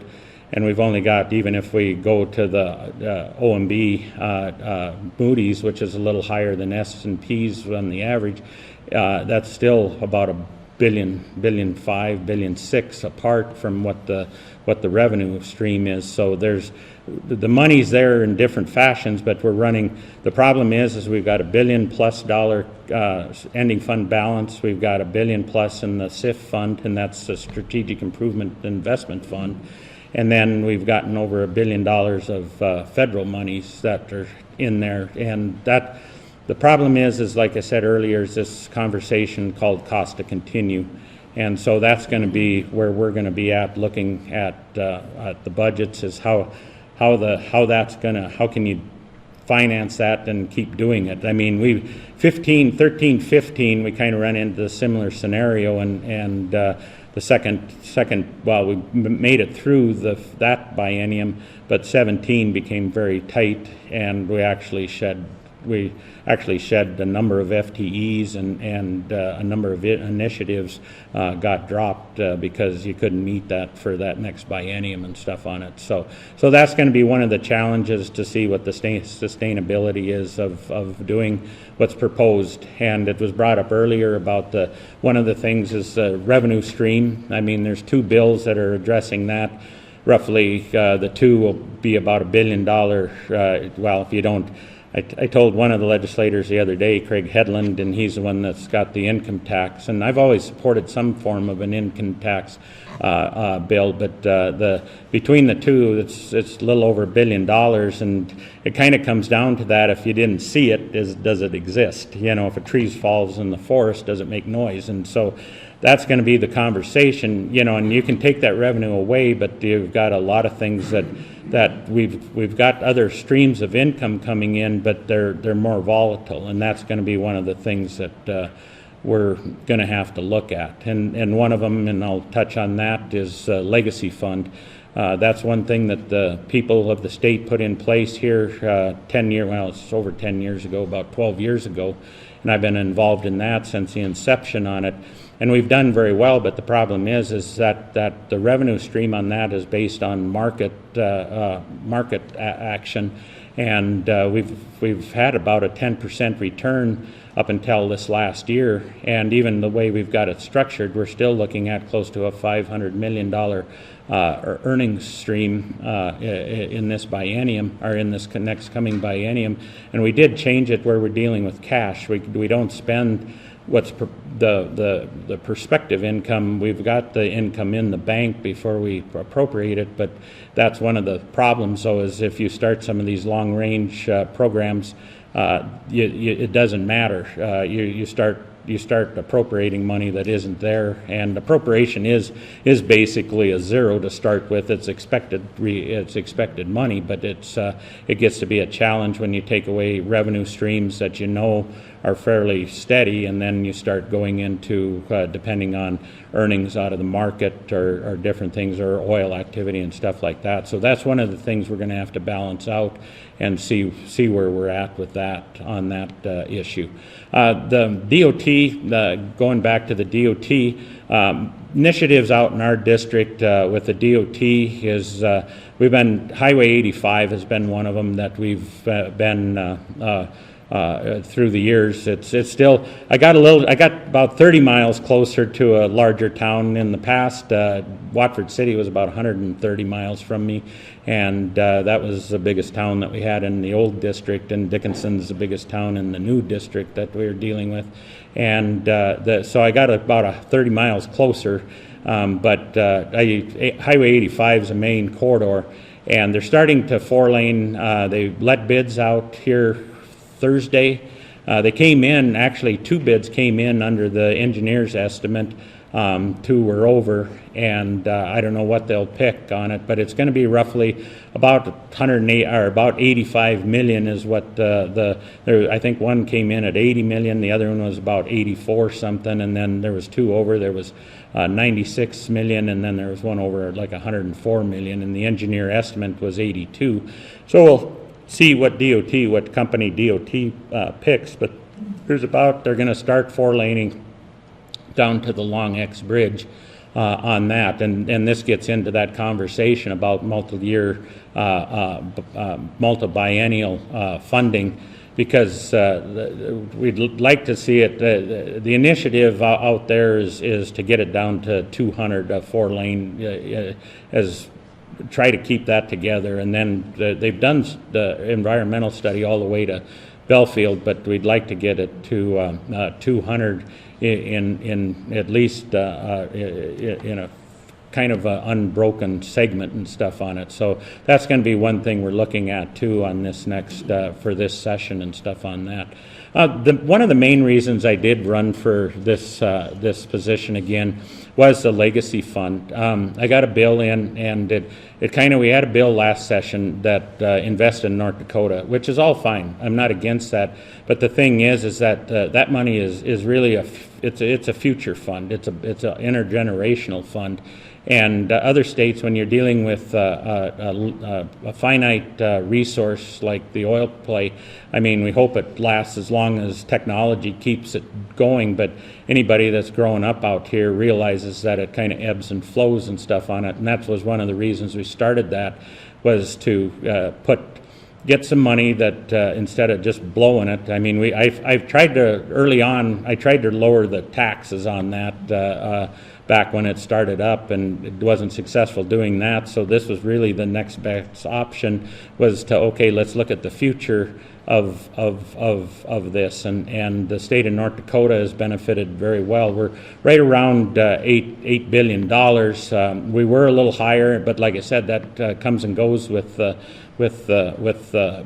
And we've only got, even if we go to the OMB Moody's, which is a little higher than S&P's on the average, that's still about $1.5 billion, $1.6 billion apart from what the revenue stream is. So the money's there in different fashions, but we're running. The problem is we've got $1 billion plus ending fund balance. We've got $1 billion plus in the SIF fund, and that's the Strategic Improvement Investment Fund. And then we've gotten over $1 billion of federal monies that are in there. And that, the problem is like I said earlier, is this conversation called cost to continue. And so that's going to be where we're going to be at, looking at the budgets, is how can you finance that and keep doing it. I mean, 13, 15, we kind of ran into a similar scenario, and the second, well, we made it through that biennium, but 17 became very tight, and we actually shed a number of FTEs, and a number of initiatives got dropped because you couldn't meet that for that next biennium and stuff on it. So that's going to be one of the challenges, to see what the sustainability is of doing what's proposed. And it was brought up earlier about one of the things is the revenue stream. I mean, there's two bills that are addressing that. Roughly, the two will be about $1 billion. Well, if you don't. I told one of the legislators the other day, Craig Hedlund, and he's the one that's got the income tax, and I've always supported some form of an income tax bill, but between the two, it's a little over $1 billion, and it kind of comes down to that. If you didn't see it, does it exist? You know, if a tree falls in the forest, does it make noise? And so that's going to be the conversation, you know, and you can take that revenue away, but you've got a lot of things that we've got other streams of income coming in, but they're more volatile, and that's going to be one of the things that we're going to have to look at. And one of them, and I'll touch on that, is legacy fund. That's one thing that the people of the state put in place here 10 years, well, it's over 10 years ago, about 12 years ago, and I've been involved in that since the inception on it. And we've done very well, but the problem is that the revenue stream on that is based on market action, and we've had about a 10% return up until this last year, and even the way we've got it structured, we're still looking at close to a $500 million earnings stream in this biennium, or in this next coming biennium. And we did change it where we're dealing with cash. We don't spend what's the prospective income. We've got the income in the bank before we appropriate it, but that's one of the problems, though, is if you start some of these long-range programs, it doesn't matter. You start appropriating money that isn't there, and appropriation is basically a zero to start with. It's expected money, but it gets to be a challenge when you take away revenue streams that you know are fairly steady, and then you start going into depending on earnings out of the market or different things, or oil activity and stuff like that. So that's one of the things we're going to have to balance out and see where we're at with that on that issue. The DOT, going back to the DOT, initiatives out in our district with the DOT is Highway 85 has been one of them that we've been through the years. It's still, I got about 30 miles closer to a larger town in the past. Watford City was about 130 miles from me, and that was the biggest town that we had in the old district, and Dickinson's the biggest town in the new district that we were dealing with. And so I got about 30 miles closer, but Highway 85 is a main corridor, and they're starting to four-lane. They let bids out here Thursday. They came in, actually 2 bids came in under the engineer's estimate. 2 were over, and I don't know what they'll pick on it, but it's going to be roughly about 108 or about 85 million is what I think one came in at 80 million, the other one was about 84 something, and then there was 2 over. There was 96 million, and then there was one over like 104 million, and the engineer estimate was 82. So we'll see what company DOT picks, but they're going to start 4-laning down to the Long X Bridge on that, and this gets into that conversation about multi-year, multi-biennial funding, because we'd like to see it. The initiative out there is to get it down to 200 4-lane, as try to keep that together, and then they've done the environmental study all the way to Belfield, but we'd like to get it to 200 in at least in a kind of a unbroken segment and stuff on it. So that's going to be one thing we're looking at too on this next for this session and stuff on that. One of the main reasons I did run for this position again was the legacy fund. I got a bill in, and we had a bill last session that invested in North Dakota, which is all fine. I'm not against that, but the thing is that that money is really it's a future fund. It's an intergenerational fund. And other states, when you're dealing with a finite resource like the oil play, I mean, we hope it lasts as long as technology keeps it going, but anybody that's growing up out here realizes that it kind of ebbs and flows and stuff on it, and that was one of the reasons we started that, was to get some money that instead of just blowing it. I mean, I've tried to, early on, I tried to lower the taxes on that back when it started up, and it wasn't successful doing that. So this was really the next best option, was to, okay, let's look at the future of this, and the state of North Dakota has benefited very well. We're right around $8 billion. We were a little higher, but like I said, that comes and goes with the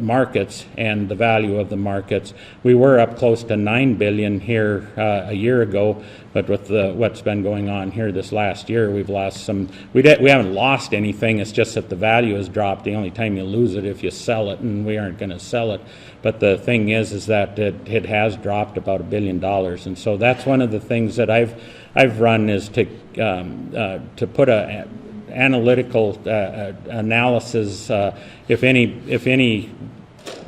markets and the value of the markets. We were up close to $9 billion here a year ago, but with what's been going on here this last year, we've lost some. We haven't lost anything. It's just that the value has dropped. The only time you lose it if you sell it, and we aren't going to sell it. But the thing is that it has dropped about $1 billion, and so that's one of the things that I've run, is to put a analytical analysis. If any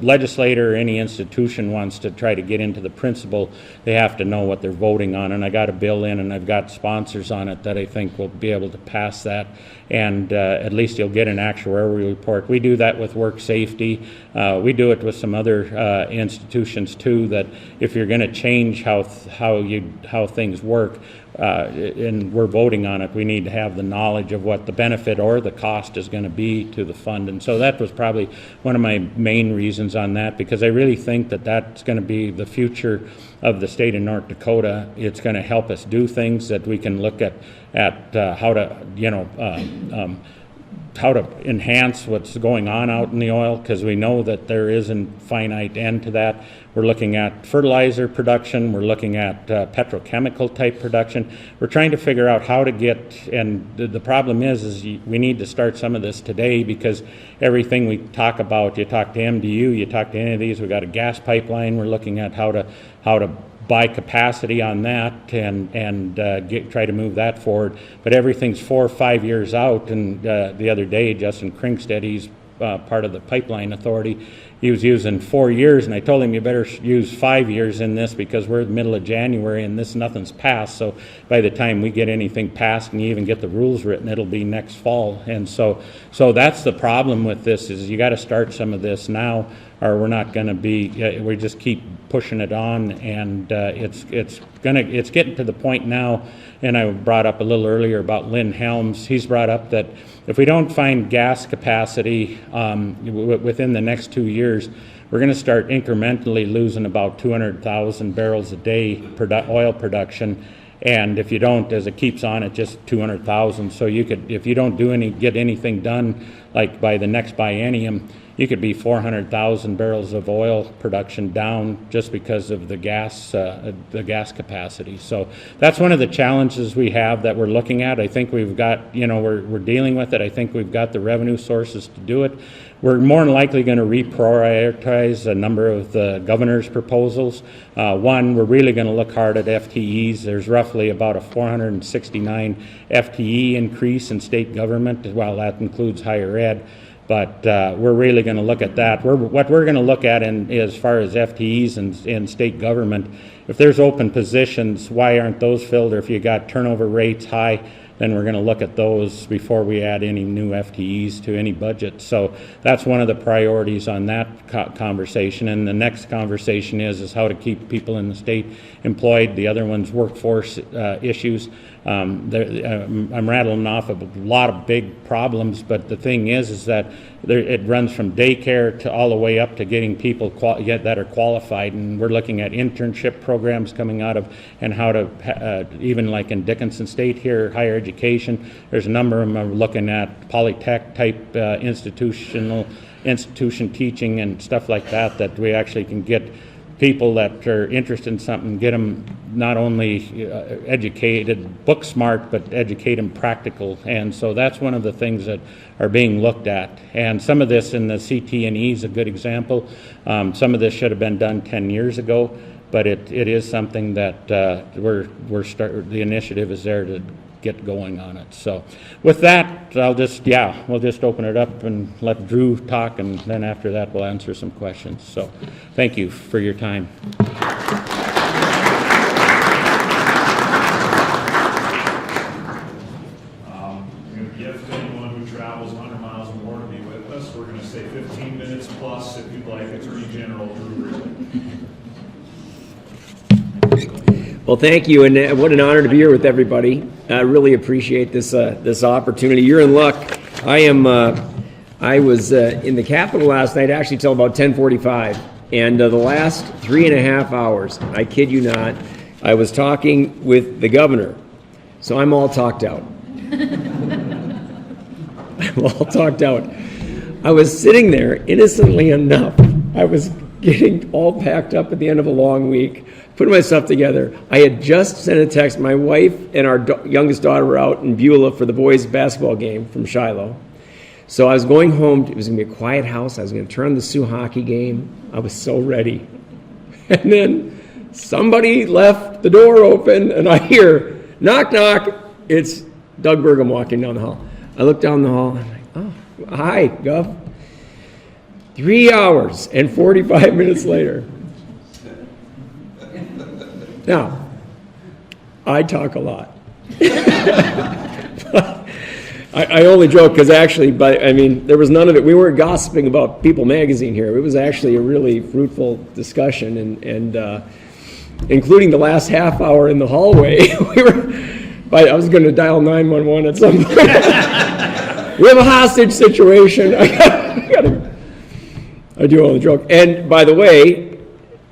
legislator or any institution wants to try to get into the principle, they have to know what they're voting on. And I got a bill in, and I've got sponsors on it that I think will be able to pass that, and at least you'll get an actuarial report. We do that with work safety. We do it with some other institutions too, that if you're going to change how things work, and we're voting on it, we need to have the knowledge of what the benefit or the cost is going to be to the fund. And so that was probably one of my main reasons on that, because I really think that that's going to be the future of the state of North Dakota. It's going to help us do things that we can look at how to enhance what's going on out in the oil, because we know that there isn't finite end to that. We're looking at fertilizer production. We're looking at petrochemical type production. We're trying to figure out how to get, and the problem is we need to start some of this today, because everything we talk about, you talk to MDU, you talk to any of these, we've got a gas pipeline. We're looking at how to buy capacity on that and try to move that forward. But everything's 4 or 5 years out, and the other day, Justin Krinkstead, he's part of the Pipeline Authority, he was using 4 years, and I told him, you better use 5 years in this, because we're in the middle of January and nothing's passed. So by the time we get anything passed and you even get the rules written, it'll be next fall. And so that's the problem with this, is you got to start some of this now. we're not going to be. We just keep pushing it on, and it's getting to the point now. And I brought up a little earlier about Lynn Helms. He's brought up that if we don't find gas capacity within the next 2 years, we're going to start incrementally losing about 200,000 barrels a day oil production. And if you don't, as it keeps on, it's just 200,000. So you could, if you don't get anything done, like by the next biennium, you could be 400,000 barrels of oil production down just because of the gas capacity. So that's one of the challenges we have that we're looking at. I think we've got, we're dealing with it. I think we've got the revenue sources to do it. We're more than likely going to reprioritize a number of the governor's proposals. One, we're really going to look hard at FTEs. There's roughly about a 469 FTE increase in state government. Well, that includes higher ed. But we're really going to look at that. What we're going to look at as far as FTEs in state government, if there's open positions, why aren't those filled? Or if you got turnover rates high, then we're going to look at those before we add any new FTEs to any budget. So that's one of the priorities on that conversation. And the next conversation is how to keep people in the state employed. The other one's workforce issues. I'm rattling off a lot of big problems, but the thing is that it runs from daycare to all the way up to getting people that are qualified, and we're looking at internship programs coming out of, and how to even like in Dickinson State here, higher education. There's a number of them are looking at polytech type institution teaching and stuff like that we actually can get people that are interested in something, get them not only educated, book smart, but educate them practical. And so that's one of the things that are being looked at. And some of this in the CT&E is a good example. Some of this should have been done 10 years ago, but it is something that the initiative is there to get going on it. So with that, we'll just open it up and let Drew talk, and then after that we'll answer some questions. So thank you for your time. Gift to anyone who travels 100 miles or more to be with us. We're going to say 15 minutes plus if you'd like. Attorney General Drew Wrigley. Well, thank you, and what an honor to be here with everybody. I really appreciate this opportunity. You're in luck. I was in the Capitol last night, actually till about 10:45, and the last 3.5 hours, I kid you not, I was talking with the governor, so I'm all talked out. I'm all talked out. I was sitting there, innocently enough. I was getting all packed up at the end of a long week, putting myself together. I had just sent a text. My wife and our youngest daughter were out in Beulah for the boys' basketball game from Shiloh. So I was going home. It was going to be a quiet house. I was going to turn on the Sioux hockey game. I was so ready. And then somebody left the door open, and I hear, knock, knock. It's Doug Burgum walking down the hall. I look down the hall, and I'm like, oh, hi, Gov. 3 hours and 45 minutes later. Now, I talk a lot. I only joke because actually, there was none of it. We weren't gossiping about People magazine here. It was actually a really fruitful discussion, and including the last half hour in the hallway. I was going to dial 911 at some point. We have a hostage situation. I do only joke. And by the way,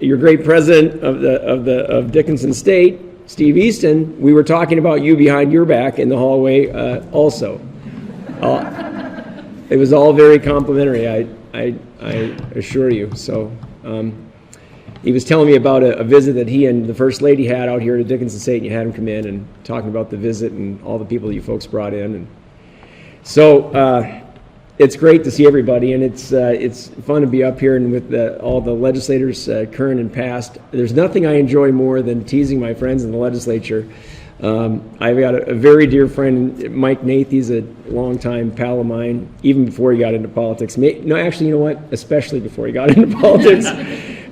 your great president of Dickinson State, Steve Easton, we were talking about you behind your back in the hallway also. It was all very complimentary, I assure you. So he was telling me about a visit that he and the First Lady had out here to Dickinson State, and you had him come in and talking about the visit and all the people that you folks brought in. And so it's great to see everybody, and it's fun to be up here and with all the legislators, current and past. There's nothing I enjoy more than teasing my friends in the legislature. I've got a very dear friend, Mike Nath. He's a longtime pal of mine, even before he got into politics. No, actually, you know what? Especially before he got into politics.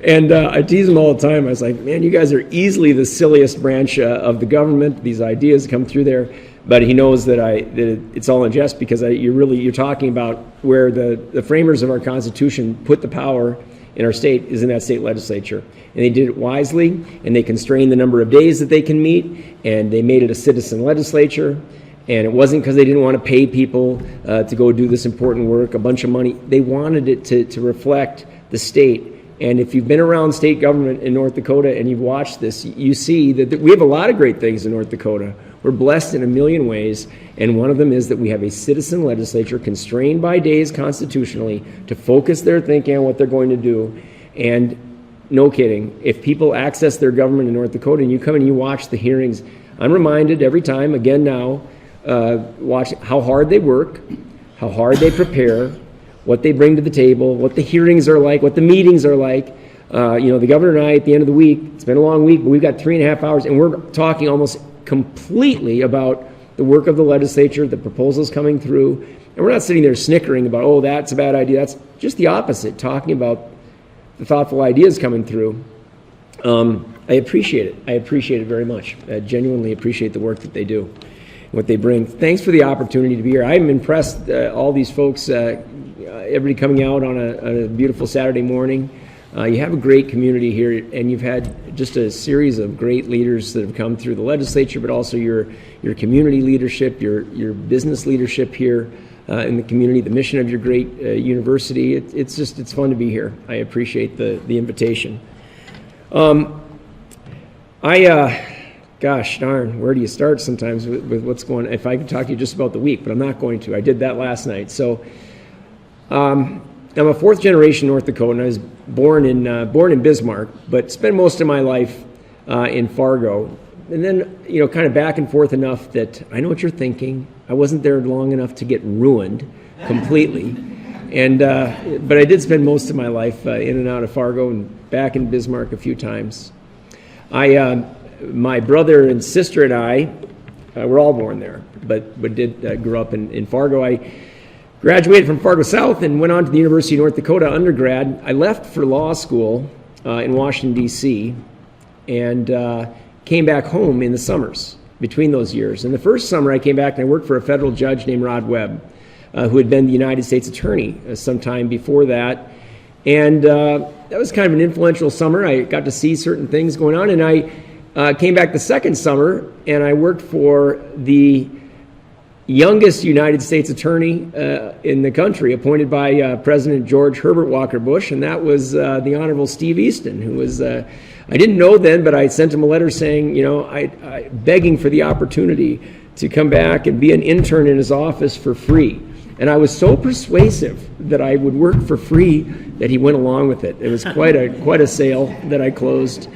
And I tease him all the time. I was like, man, you guys are easily the silliest branch of the government. These ideas come through there. But he knows that it's all in jest, because you're talking about where the framers of our Constitution put the power in our state is in that state legislature. And they did it wisely, and they constrained the number of days that they can meet, and they made it a citizen legislature. And it wasn't because they didn't want to pay people to go do this important work, a bunch of money. They wanted it to reflect the state. And if you've been around state government in North Dakota and you've watched this, you see that we have a lot of great things in North Dakota. We're blessed in a million ways, and one of them is that we have a citizen legislature constrained by days constitutionally to focus their thinking on what they're going to do. And no kidding, if people access their government in North Dakota and you come and you watch the hearings, I'm reminded every time, again now, watch how hard they work, how hard they prepare, what they bring to the table, what the hearings are like, what the meetings are like. The governor and I, at the end of the week, it's been a long week, but we've got 3.5 hours, and we're talking almost completely about the work of the legislature, the proposals coming through, and we're not sitting there snickering about, oh, that's a bad idea. That's just the opposite, talking about the thoughtful ideas coming through. I appreciate it. I appreciate it very much. I genuinely appreciate the work that they do, what they bring. Thanks for the opportunity to be here. I'm impressed, all these folks, everybody coming out on a beautiful Saturday morning. You have a great community here, and you've had just a series of great leaders that have come through the legislature, but also your community leadership, your business leadership here in the community, the mission of your great university. It's fun to be here. I appreciate the invitation. Gosh darn, where do you start sometimes with what's going on? If I could talk to you just about the week, but I'm not going to. I did that last night. So I'm a fourth generation North Dakotan. I was born in Bismarck, but spent most of my life in Fargo. And then, kind of back and forth enough that I know what you're thinking. I wasn't there long enough to get ruined completely. But I did spend most of my life in and out of Fargo and back in Bismarck a few times. My brother and sister and I were all born there, but did grow up in Fargo. I graduated from Fargo South and went on to the University of North Dakota undergrad. I left for law school in Washington, D.C., and came back home in the summers between those years. And the first summer I came back and I worked for a federal judge named Rod Webb, who had been the United States Attorney sometime before that. And that was kind of an influential summer. I got to see certain things going on, and I came back the second summer and I worked for the youngest United States attorney in the country, appointed by President George Herbert Walker Bush, and that was the Honorable Steve Easton, who was, I didn't know then, but I sent him a letter saying, I begging for the opportunity to come back and be an intern in his office for free. And I was so persuasive that I would work for free that he went along with it. It was quite a sale that I closed.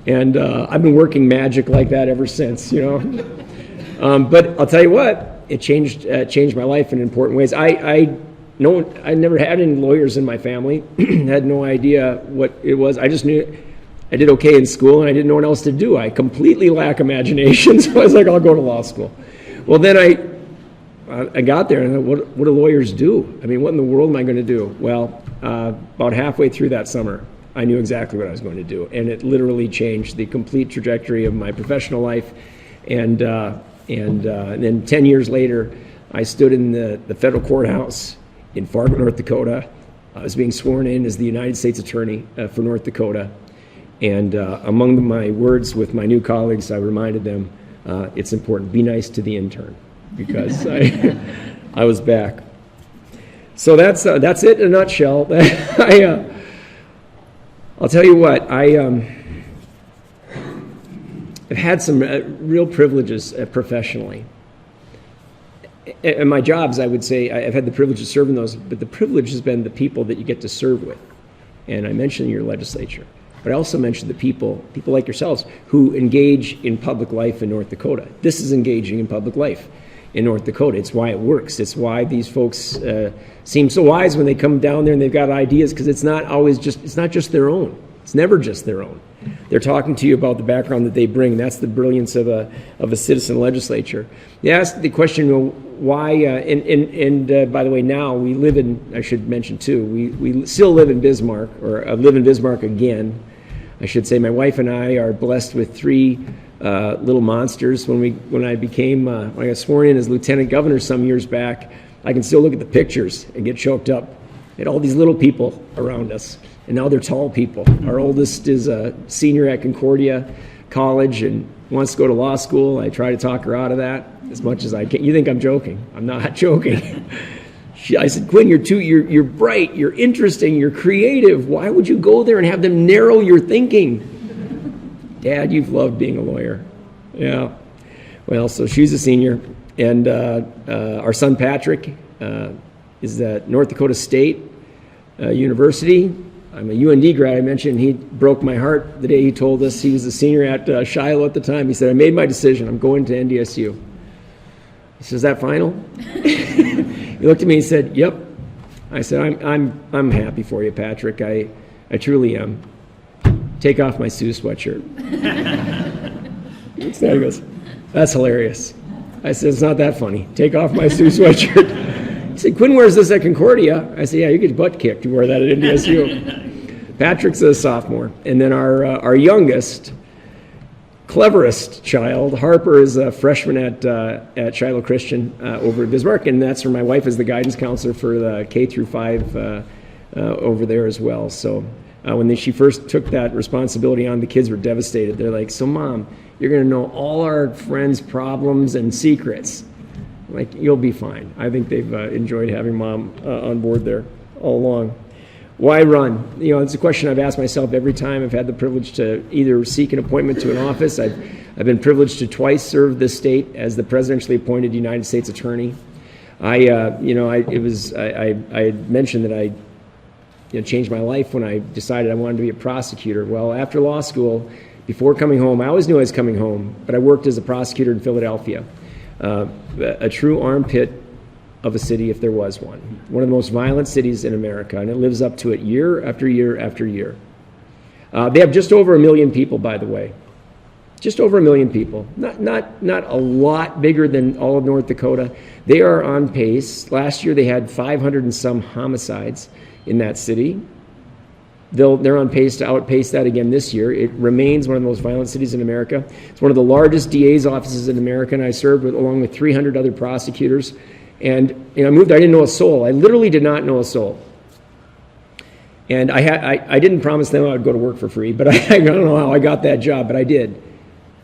And I've been working magic like that ever since, But I'll tell you what, it changed my life in important ways. I never had any lawyers in my family. Had no idea what it was. I just knew I did okay in school, and I didn't know what else to do. I completely lack imagination, so I was like, I'll go to law school. Well, then I got there, and I thought, what do lawyers do? I mean, what in the world am I going to do? Well, about halfway through that summer, I knew exactly what I was going to do, and it literally changed the complete trajectory of my professional life. And then 10 years later, I stood in the federal courthouse in Fargo, North Dakota. I was being sworn in as the United States Attorney for North Dakota. And among my words with my new colleagues, I reminded them, it's important, be nice to the intern, because I was back. So that's it in a nutshell. I'll tell you what, I've had some real privileges professionally. And my jobs, I would say, I've had the privilege of serving those, but the privilege has been the people that you get to serve with. And I mentioned your legislature, but I also mentioned the people like yourselves, who engage in public life in North Dakota. This is engaging in public life in North Dakota. It's why it works. It's why these folks seem so wise when they come down there and they've got ideas, because it's not just their own. It's never just their own. They're talking to you about the background that they bring. That's the brilliance of a citizen legislature. They asked the question, why, and by the way, now we live in, I should mention too, we still live in Bismarck, or live in Bismarck again. I should say my wife and I are blessed with 3 little monsters. When I got sworn in as lieutenant governor some years back, I can still look at the pictures and get choked up at all these little people around us. And now they're tall people. Our oldest is a senior at Concordia College and wants to go to law school. I try to talk her out of that as much as I can. You think I'm joking? I'm not joking. I said, Quinn, you're bright, you're interesting, you're creative. Why would you go there and have them narrow your thinking? Dad, you've loved being a lawyer. Yeah. Well, so she's a senior. And our son Patrick is at North Dakota State University. I'm a UND grad, I mentioned. He broke my heart the day he told us he was a senior at Shiloh at the time. He said, I made my decision. I'm going to NDSU. He said, is that final? He looked at me and said, yep. I said, I'm happy for you, Patrick. I truly am. Take off my Sioux sweatshirt. He goes, that's hilarious. I said, it's not that funny. Take off my Sioux sweatshirt. He said, Quinn wears this at Concordia. I said, yeah, you get butt kicked. You wear that at NDSU. Patrick's a sophomore. And then our youngest, cleverest child, Harper, is a freshman at Shiloh Christian over at Bismarck, and that's where my wife is the guidance counselor for the K through 5 over there as well. So when she first took that responsibility on, the kids were devastated. They're like, so Mom, you're going to know all our friends' problems and secrets. I'm like, you'll be fine. I think they've enjoyed having Mom on board there all along. Why run? You know, it's a question I've asked myself every time I've had the privilege to either seek an appointment to an office. I've been privileged to twice serve this state as the presidentially appointed United States Attorney. I had mentioned that I changed my life when I decided I wanted to be a prosecutor. Well, after law school, before coming home, I always knew I was coming home, but I worked as a prosecutor in Philadelphia, a true armpit of a city if there was one of the most violent cities in America, and it lives up to it year after year after year. They have just over 1 million people, by the way. Just over 1 million people. Not a lot bigger than all of North Dakota. They are on pace. Last year they had 500 and some homicides in that city. They're on pace to outpace that again this year. It remains one of the most violent cities in America. It's one of the largest DA's offices in America, and I served along with 300 other prosecutors. And I moved there, I didn't know a soul. I literally did not know a soul. And I didn't promise them I would go to work for free, but I don't know how I got that job, but I did.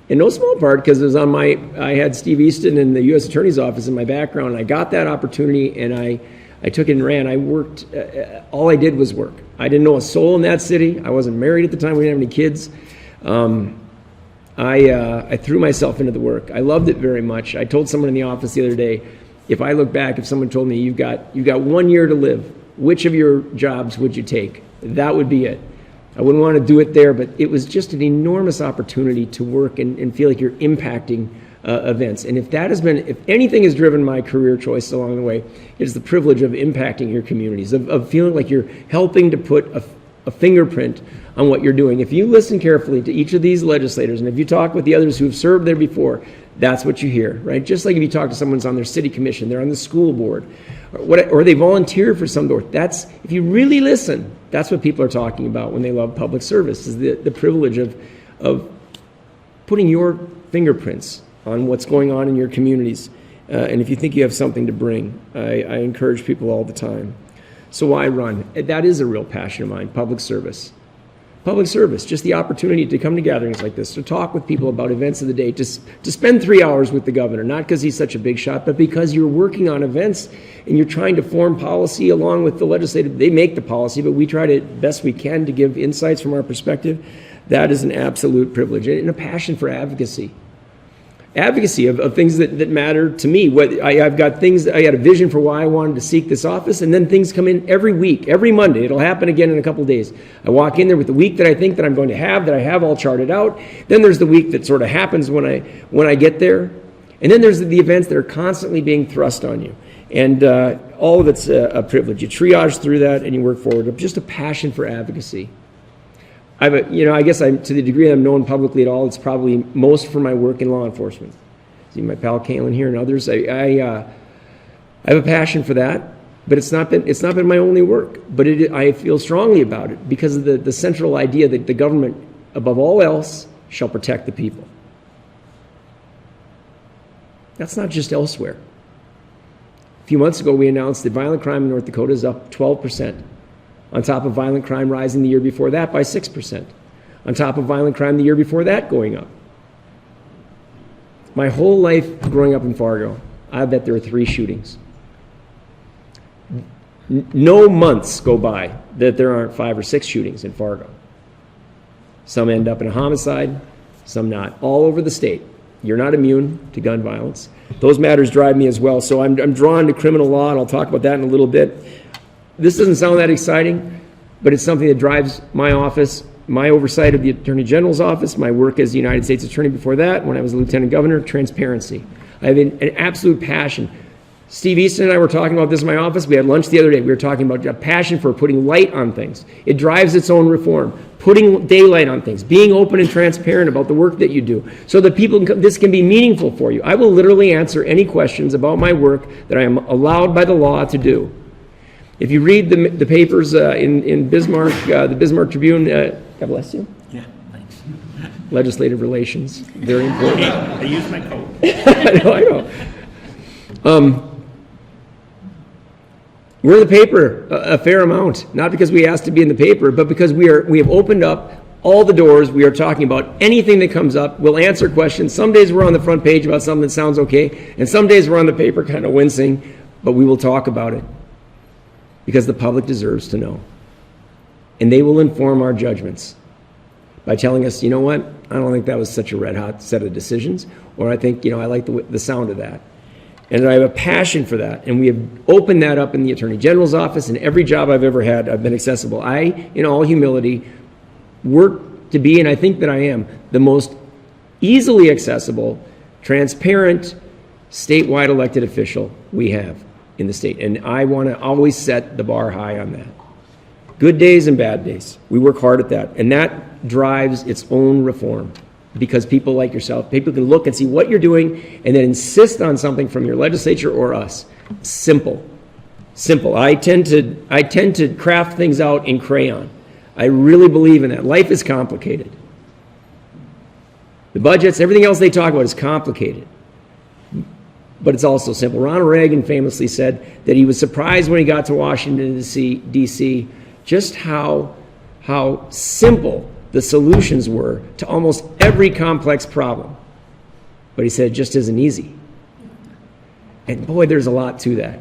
In no small part because it was I had Steve Easton in the U.S. Attorney's Office in my background, and I got that opportunity, and I took it and ran. I worked, all I did was work. I didn't know a soul in that city. I wasn't married at the time. We didn't have any kids. I threw myself into the work. I loved it very much. I told someone in the office the other day, if I look back, if someone told me you've got 1 year to live, which of your jobs would you take? That would be it. I wouldn't want to do it there, but it was just an enormous opportunity to work and feel like you're impacting events. And if anything has driven my career choice along the way, it is the privilege of impacting your communities, of feeling like you're helping to put a fingerprint on what you're doing. If you listen carefully to each of these legislators, and if you talk with the others who have served there before, that's what you hear, right? Just like if you talk to someone who's on their city commission, they're on the school board, or they volunteer for some board. If you really listen, that's what people are talking about when they love public service, is the privilege of putting your fingerprints on what's going on in your communities. And if you think you have something to bring, I encourage people all the time. So why run? That is a real passion of mine, public service. Public service, just the opportunity to come to gatherings like this, to talk with people about events of the day, to spend 3 hours with the governor, not because he's such a big shot, but because you're working on events and you're trying to form policy along with the legislative. They make the policy, but we try to best we can to give insights from our perspective. That is an absolute privilege and a passion for advocacy. Advocacy of things that matter to me. I've got things, I had a vision for why I wanted to seek this office, and then things come in every week, every Monday. It'll happen again in a couple of days. I walk in there with the week that I think that I'm going to have, that I have all charted out. Then there's the week that sort of happens when I get there. And then there's the events that are constantly being thrust on you. And all of it's a privilege. You triage through that and you work forward. Just a passion for advocacy. I guess to the degree I'm known publicly at all, it's probably most for my work in law enforcement. See my pal Caitlin here and others. I have a passion for that, but it's not been my only work. But I feel strongly about it because of the central idea that the government, above all else, shall protect the people. That's not just elsewhere. A few months ago, we announced that violent crime in North Dakota is up 12%. On top of violent crime rising the year before that by 6%. On top of violent crime the year before that going up. My whole life growing up in Fargo, I bet there were 3 shootings. No months go by that there aren't 5 or 6 shootings in Fargo. Some end up in a homicide, some not. All over the state. You're not immune to gun violence. Those matters drive me as well. So I'm drawn to criminal law, and I'll talk about that in a little bit. This doesn't sound that exciting, but it's something that drives my office, my oversight of the Attorney General's office, my work as the United States Attorney before that, when I was a Lieutenant Governor, transparency. I have an absolute passion. Steve Easton and I were talking about this in my office. We had lunch the other day. We were talking about a passion for putting light on things. It drives its own reform. Putting daylight on things. Being open and transparent about the work that you do. So that this can be meaningful for you. I will literally answer any questions about my work that I am allowed by the law to do. If you read the papers in Bismarck, the Bismarck Tribune, God bless you. Yeah, thanks. Legislative relations, very important. I use my coat. I know. We're in the paper a fair amount, not because we asked to be in the paper, but because we have opened up all the doors. We are talking about anything that comes up. We'll answer questions. Some days we're on the front page about something that sounds okay, and some days we're on the paper kind of wincing, but we will talk about it because the public deserves to know. And they will inform our judgments by telling us, you know what, I don't think that was such a red-hot set of decisions, or I think, I like the sound of that. And I have a passion for that. And we have opened that up in the Attorney General's office, and every job I've ever had, I've been accessible. I, in all humility, work to be, and I think that I am, the most easily accessible, transparent, statewide elected official we have in the state. And I want to always set the bar high on that. Good days and bad days. We work hard at that. And that drives its own reform. Because people like yourself, people can look and see what you're doing and then insist on something from your legislature or us. Simple. I tend to craft things out in crayon. I really believe in that. Life is complicated. The budgets, everything else they talk about is complicated. But it's also simple. Ronald Reagan famously said that he was surprised when he got to Washington, D.C., just how simple the solutions were to almost every complex problem. But he said it just isn't easy. And boy, there's a lot to that.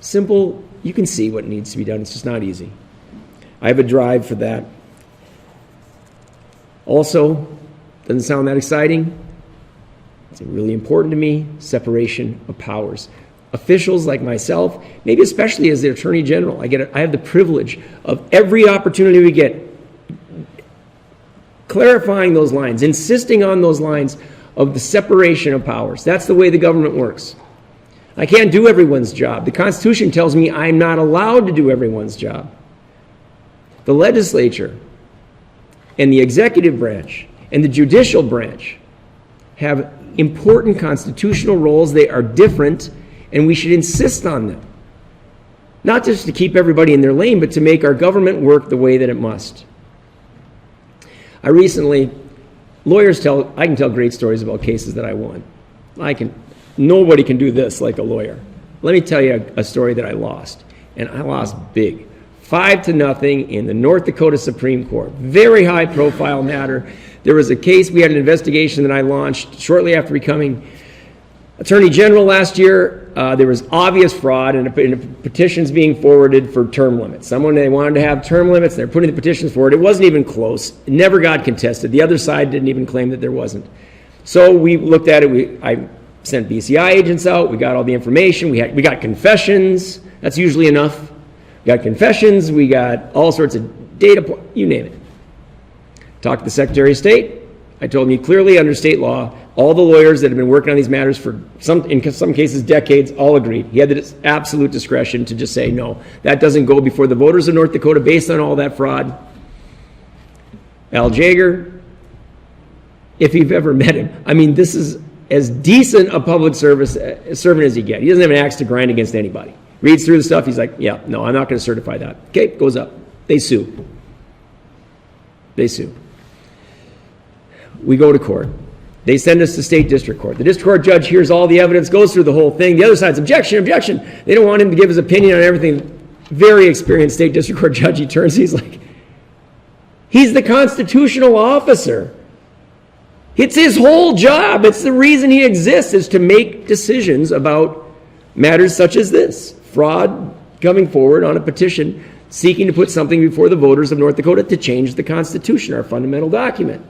Simple, you can see what needs to be done. It's just not easy. I have a drive for that. Also, doesn't sound that exciting. It's really important to me, separation of powers. Officials like myself, maybe especially as the Attorney General, I have the privilege of every opportunity we get clarifying those lines, insisting on those lines of the separation of powers. That's the way the government works. I can't do everyone's job. The Constitution tells me I'm not allowed to do everyone's job. The legislature and the executive branch and the judicial branch have important constitutional roles. They are different, and we should insist on them. Not just to keep everybody in their lane, but to make our government work the way that it must. I can tell great stories about cases that I won. Nobody can do this like a lawyer. Let me tell you a story that I lost, and I lost big. 5-0 in the North Dakota Supreme Court. Very high profile matter. There was a case, we had an investigation that I launched shortly after becoming Attorney General last year. There was obvious fraud and petitions being forwarded for term limits. They wanted to have term limits, they're putting the petitions forward. It wasn't even close. It never got contested. The other side didn't even claim that there wasn't. So we looked at it. I sent BCI agents out. We got all the information. We got confessions. That's usually enough. We got confessions. We got all sorts of data points. You name it. Talked to the Secretary of State. I told him clearly under state law, all the lawyers that have been working on these matters for in some cases decades all agreed. He had the absolute discretion to just say, no, that doesn't go before the voters of North Dakota based on all that fraud. Al Jaeger, if you've ever met him, this is as decent a public servant as you get. He doesn't have an axe to grind against anybody. Reads through the stuff, he's like, yeah, no, I'm not going to certify that. Okay, goes up. They sue. We go to court. They send us to state district court. The district court judge hears all the evidence, goes through the whole thing. The other side's objection. They don't want him to give his opinion on everything. very experienced state district court judge, he turns, he's like, he's the constitutional officer. It's his whole job. It's the reason he exists, is to make decisions about matters such as this. Fraud, coming forward on a petition seeking to put something before the voters of North Dakota to change the Constitution, our fundamental document.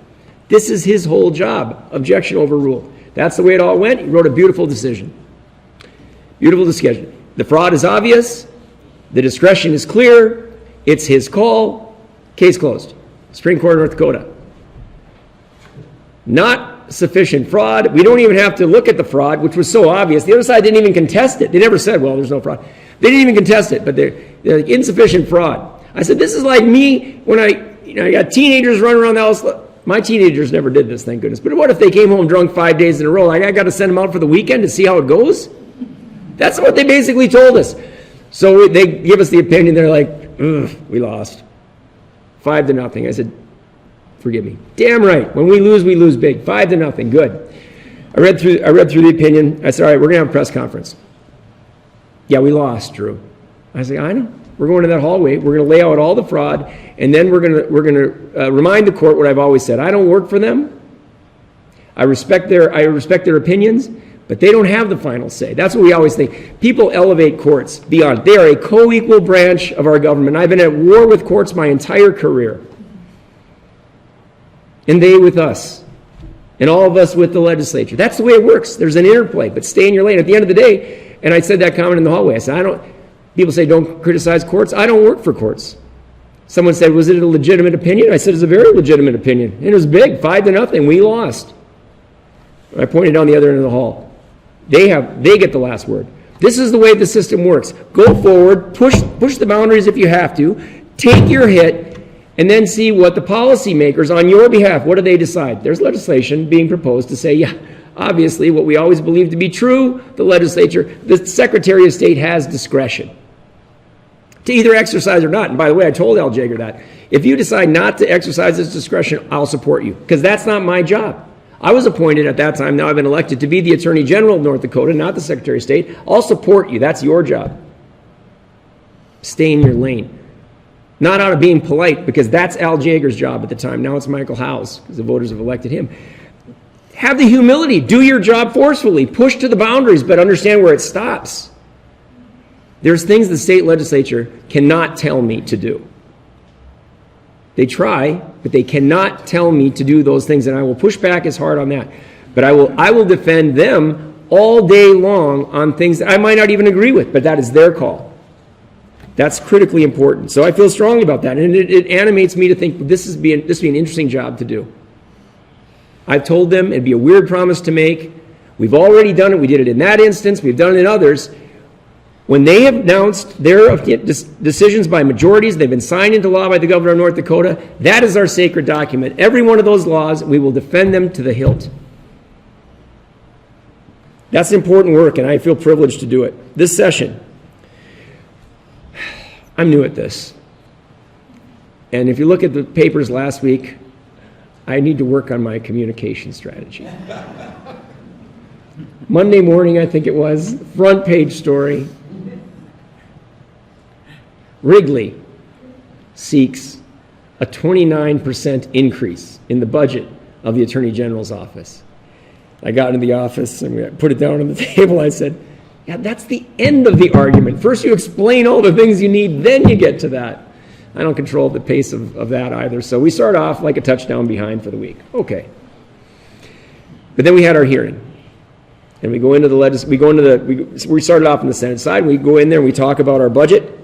This is his whole job. Objection overruled. That's the way it all went. He wrote a beautiful decision. Beautiful decision. The fraud is obvious. The discretion is clear. It's his call. Case closed. Supreme Court of North Dakota. Not sufficient fraud. We don't even have to look at the fraud, which was so obvious. The other side didn't even contest it. They never said, well, there's no fraud. They didn't even contest it, but they're like, insufficient fraud. I said, this is like me when I got teenagers running around the house. My teenagers never did this, thank goodness. But what if they came home drunk 5 days in a row? Like, I got to send them out for the weekend to see how it goes? That's what they basically told us. So they give us the opinion. They're like, ugh, we lost. 5-0. I said, forgive me. Damn right. When we lose big. 5-0. Good. I read through the opinion. I said, all right, we're going to have a press conference. Yeah, we lost, Drew. I said, I know. We're going to that hallway. We're going to lay out all the fraud, and then we're going to remind the court what I've always said. I don't work for them. I respect their opinions, but they don't have the final say. That's what we always think. People elevate courts beyond. They are a co-equal branch of our government. I've been at war with courts my entire career, and they with us, and all of us with the legislature. That's the way it works. There's an interplay, but stay in your lane. At the end of the day, and I said that comment in the hallway. I said, people say don't criticize courts. I don't work for courts. Someone said, was it a legitimate opinion? I said, it's a very legitimate opinion. And it was big, 5-0. We lost. I pointed down the other end of the hall. They get the last word. This is the way the system works. Go forward, push the boundaries if you have to, take your hit, and then see what the policymakers on your behalf, what do they decide? There's legislation being proposed to say, yeah, obviously, what we always believe to be true, the legislature, the Secretary of State has discretion to either exercise or not. And by the way, I told Al Jaeger that. If you decide not to exercise this discretion, I'll support you, because that's not my job. I was appointed at that time, now I've been elected to be the Attorney General of North Dakota, not the Secretary of State. I'll support you. That's your job. Stay in your lane. Not out of being polite, because that's Al Jaeger's job at the time. Now it's Michael Howe's, because the voters have elected him. Have the humility. Do your job forcefully. Push to the boundaries, but understand where it stops. There's things the state legislature cannot tell me to do. They try, but they cannot tell me to do those things, and I will push back as hard on that. But I will defend them all day long on things that I might not even agree with, but that is their call. That's critically important. So I feel strongly about that, and it animates me to think this would be an interesting job to do. I've told them it'd be a weird promise to make. We've already done it. We did it in that instance. We've done it in others. When they have announced their decisions by majorities, they've been signed into law by the governor of North Dakota, that is our sacred document. Every one of those laws, we will defend them to the hilt. That's important work, and I feel privileged to do it. This session, I'm new at this. And if you look at the papers last week, I need to work on my communication strategy. Monday morning, I think it was, front page story. Wrigley seeks a 29% increase in the budget of the Attorney General's office. I got into the office and we put it down on the table. I said, yeah, that's the end of the argument. First you explain all the things you need, then you get to that. I don't control the pace of that either. So we start off like a touchdown behind for the week. Okay. But then we had our hearing. And we go into the we started off on the Senate side. We go in there and we talk about our budget,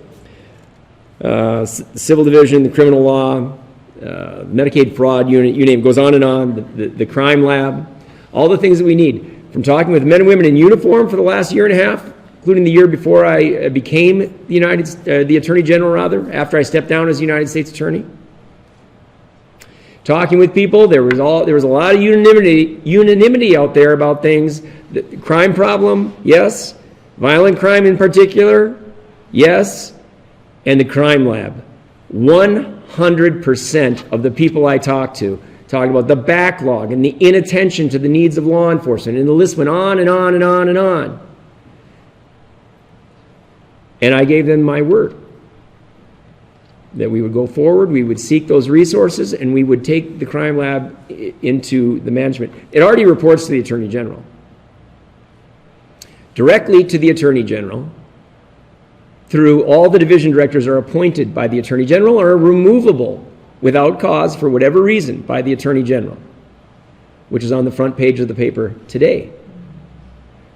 civil division, the criminal law, Medicaid fraud unit, you name it, goes on and on, the crime lab, all the things that we need. From talking with men and women in uniform for the last year and a half, including the year before I became the Attorney General, after I stepped down as United States Attorney. Talking with people, there was a lot of unanimity out there about things. The crime problem, yes. Violent crime in particular, yes. And the crime lab. 100% of the people I talked to talking about the backlog and the inattention to the needs of law enforcement. And the list went on and on and on and on. And I gave them my word. that we would go forward, we would seek those resources, and we would take the crime lab into the management. It already reports to the Attorney General. Directly to the Attorney General, through all the division directors are appointed by the Attorney General or are removable without cause for whatever reason by the Attorney General, which is on the front page of the paper today.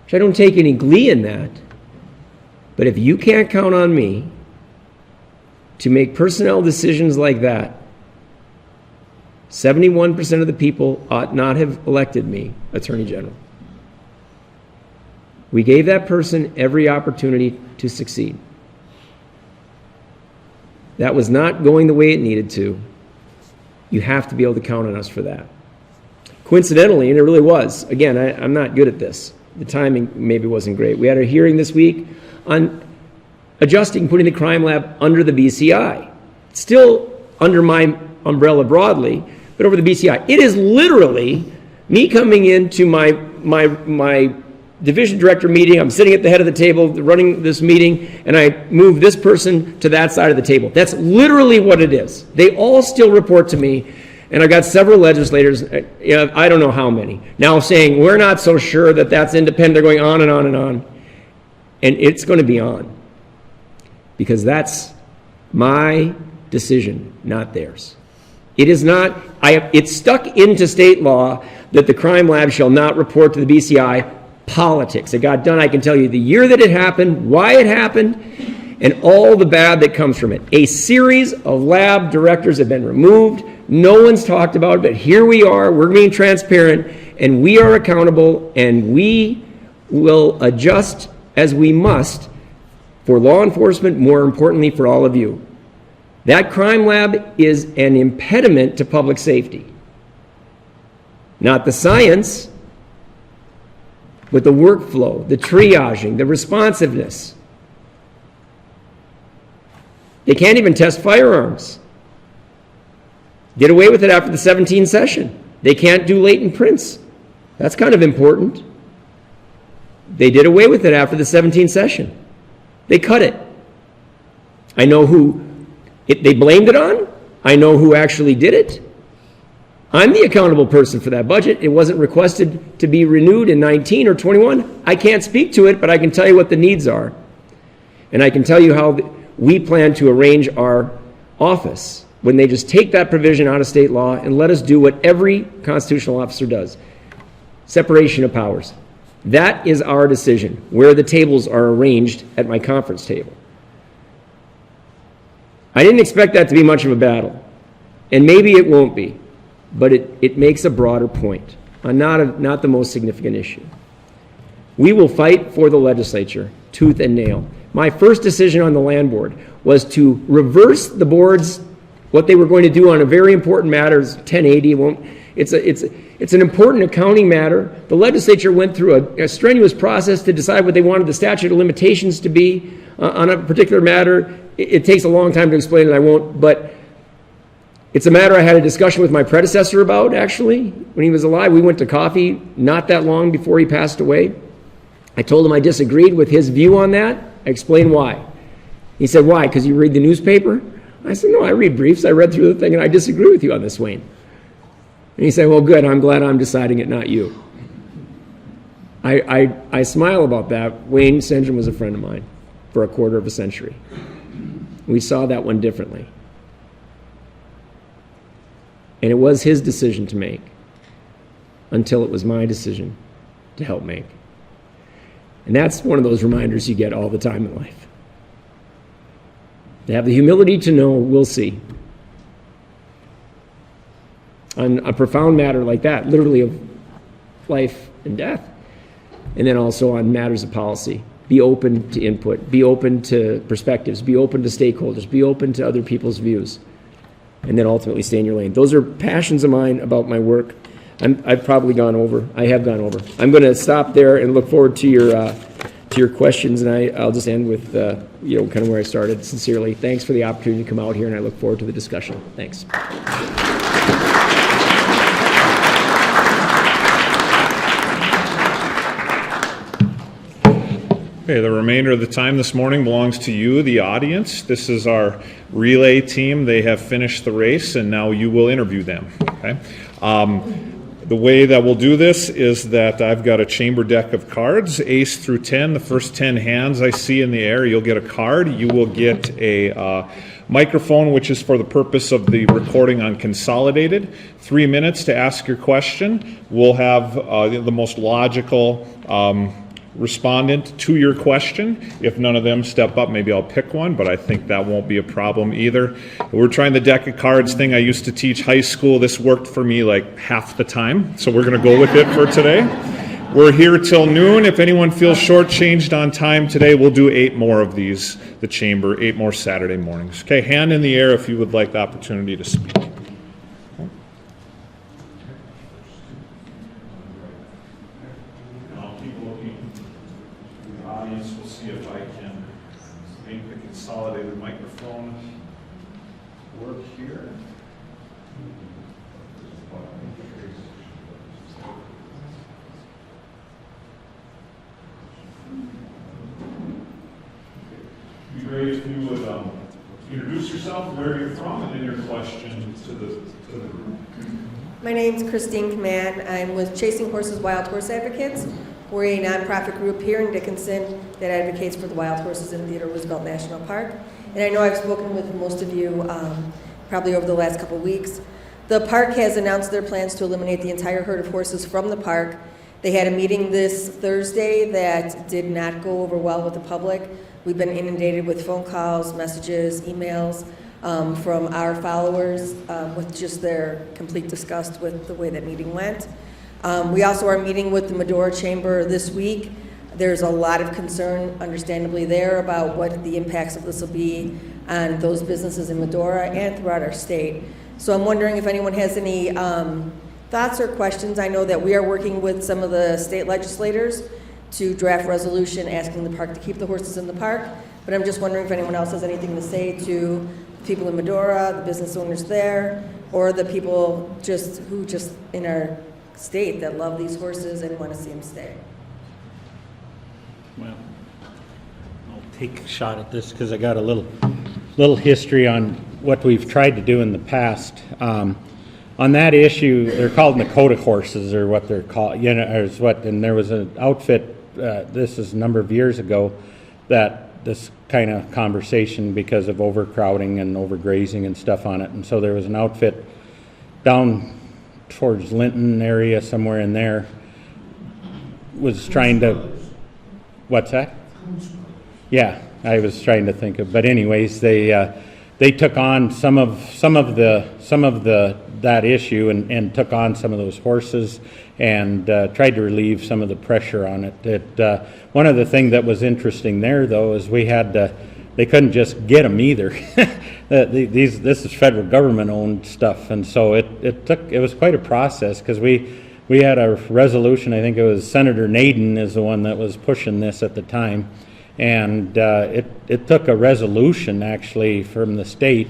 Which I don't take any glee in that, but if you can't count on me to make personnel decisions like that, 71% of the people ought not have elected me Attorney General. We gave that person every opportunity to succeed. That was not going the way it needed to. You have to be able to count on us for that. Coincidentally, and it really was, again, I'm not good at this. The timing maybe wasn't great. We had a hearing this week on putting the crime lab under the BCI. Still under my umbrella broadly, but over the BCI. It is literally me coming into my division director meeting. I'm sitting at the head of the table running this meeting, and I move this person to that side of the table. That's literally what it is. They all still report to me, and I got several legislators, I don't know how many, now saying we're not so sure that that's independent. They're going on and on and on. And it's going to be on. Because that's my decision, not theirs. It is not, it's stuck into state law that the crime lab shall not report to the BCI. Politics. It got done. I can tell you the year that it happened, why it happened, and all the bad that comes from it. A series of lab directors have been removed. No one's talked about it, but here we are. We're being transparent, and we are accountable, and we will adjust as we must for law enforcement, more importantly for all of you. That crime lab is an impediment to public safety. Not the science, but the workflow, the triaging, the responsiveness. They can't even test firearms. Did away with it after the 17 session. They can't do latent prints. That's kind of important. They did away with it after the 17 session. They cut it. I know who they blamed it on. I know who actually did it. I'm the accountable person for that budget. It wasn't requested to be renewed in 19 or 21. I can't speak to it, but I can tell you what the needs are. And I can tell you how we plan to arrange our office when they just take that provision out of state law and let us do what every constitutional officer does. Separation of powers. That is our decision, where the tables are arranged at my conference table. I didn't expect that to be much of a battle, and maybe it won't be. But it makes a broader point on not the most significant issue. We will fight for the legislature, tooth and nail. My first decision on the land board was to reverse the board's, what they were going to do on a very important matter, 1080. It's an important accounting matter. The legislature went through a strenuous process to decide what they wanted the statute of limitations to be on a particular matter. It takes a long time to explain, and I won't, but it's a matter I had a discussion with my predecessor about, actually, when he was alive. We went to coffee not that long before he passed away. I told him I disagreed with his view on that. I explained why. He said, why? Because you read the newspaper? I said, no, I read briefs. I read through the thing, and I disagree with you on this, Wayne. And he said, well, good. I'm glad I'm deciding it, not you. I smile about that. Wayne Sendrum was a friend of mine for a quarter of a century. We saw that one differently. And it was his decision to make until it was my decision to help make. And that's one of those reminders you get all the time in life. To have the humility to know, we'll see. On a profound matter like that, literally of life and death, and then also on matters of policy. Be open to input, be open to perspectives, be open to stakeholders, be open to other people's views. And then ultimately stay in your lane. Those are passions of mine about my work. I've probably gone over. I have gone over. I'm going to stop there and look forward to your questions. And I'll just end with kind of where I started. Sincerely, thanks for the opportunity to come out here, and I look forward to the discussion. Thanks. Okay, the remainder of the time this morning belongs to you, the audience. This is our relay team. They have finished the race, and now you will interview them. Okay. The way that we'll do this is that I've got a chamber deck of cards, ace through 10. The first 10 hands I see in the air, you'll get a card. You will get a microphone, which is for the purpose of the recording on Consolidated. 3 minutes to ask your question. We'll have the most logical respondent to your question. If none of them step up, maybe I'll pick one, but I think that won't be a problem either. We're trying the deck of cards thing. I used to teach high school. This worked for me like half the time, so we're going to go with it for today. We're here till noon. If anyone feels shortchanged on time today, we'll do 8 more of these, the chamber, 8 more Saturday mornings. Okay, hand in the air if you would like the opportunity to speak. I'll keep looking. The audience will see if I can make the consolidated microphone work here. It'd be great if you would introduce yourself, where you're from, and then your question to the group. My name's Christine Command. I'm with Chasing Horses Wild Horse Advocates. We're a nonprofit group here in Dickinson that advocates for the wild horses in Theodore Roosevelt National Park. And I know I've spoken with most of you probably over the last couple of weeks. The park has announced their plans to eliminate the entire herd of horses from the park. They had a meeting this Thursday that did not go over well with the public. We've been inundated with phone calls, messages, emails from our followers with just their complete disgust with the way that meeting went. We also are meeting with the Medora Chamber this week. There's a lot of concern, understandably, there about what the impacts of this will be on those businesses in Medora and throughout our state. So I'm wondering if anyone has any thoughts or questions. I know that we are working with some of the state legislators to draft resolution asking the park to keep the horses in the park, but I'm just wondering if anyone else has anything to say to people in Medora, the business owners there, or the people who in our state that love these horses and want to see them stay. Well, I'll take a shot at this because I got a little history on what we've tried to do in the past. On that issue, they're called Nakota horses, or what they're called, and there was an outfit, this is a number of years ago, that this kind of conversation because of overcrowding and overgrazing and stuff on it. And so there was an outfit down towards Linton area, somewhere in there, was trying to, what's that? Yeah, I was trying to think of, but anyways, they took on some of that issue and took on some of those horses and tried to relieve some of the pressure on it. One of the things that was interesting there, though, is they couldn't just get them either. This is federal government-owned stuff, and so it was quite a process because we had a resolution. I think it was Senator Naden is the one that was pushing this at the time, and it took a resolution actually from the state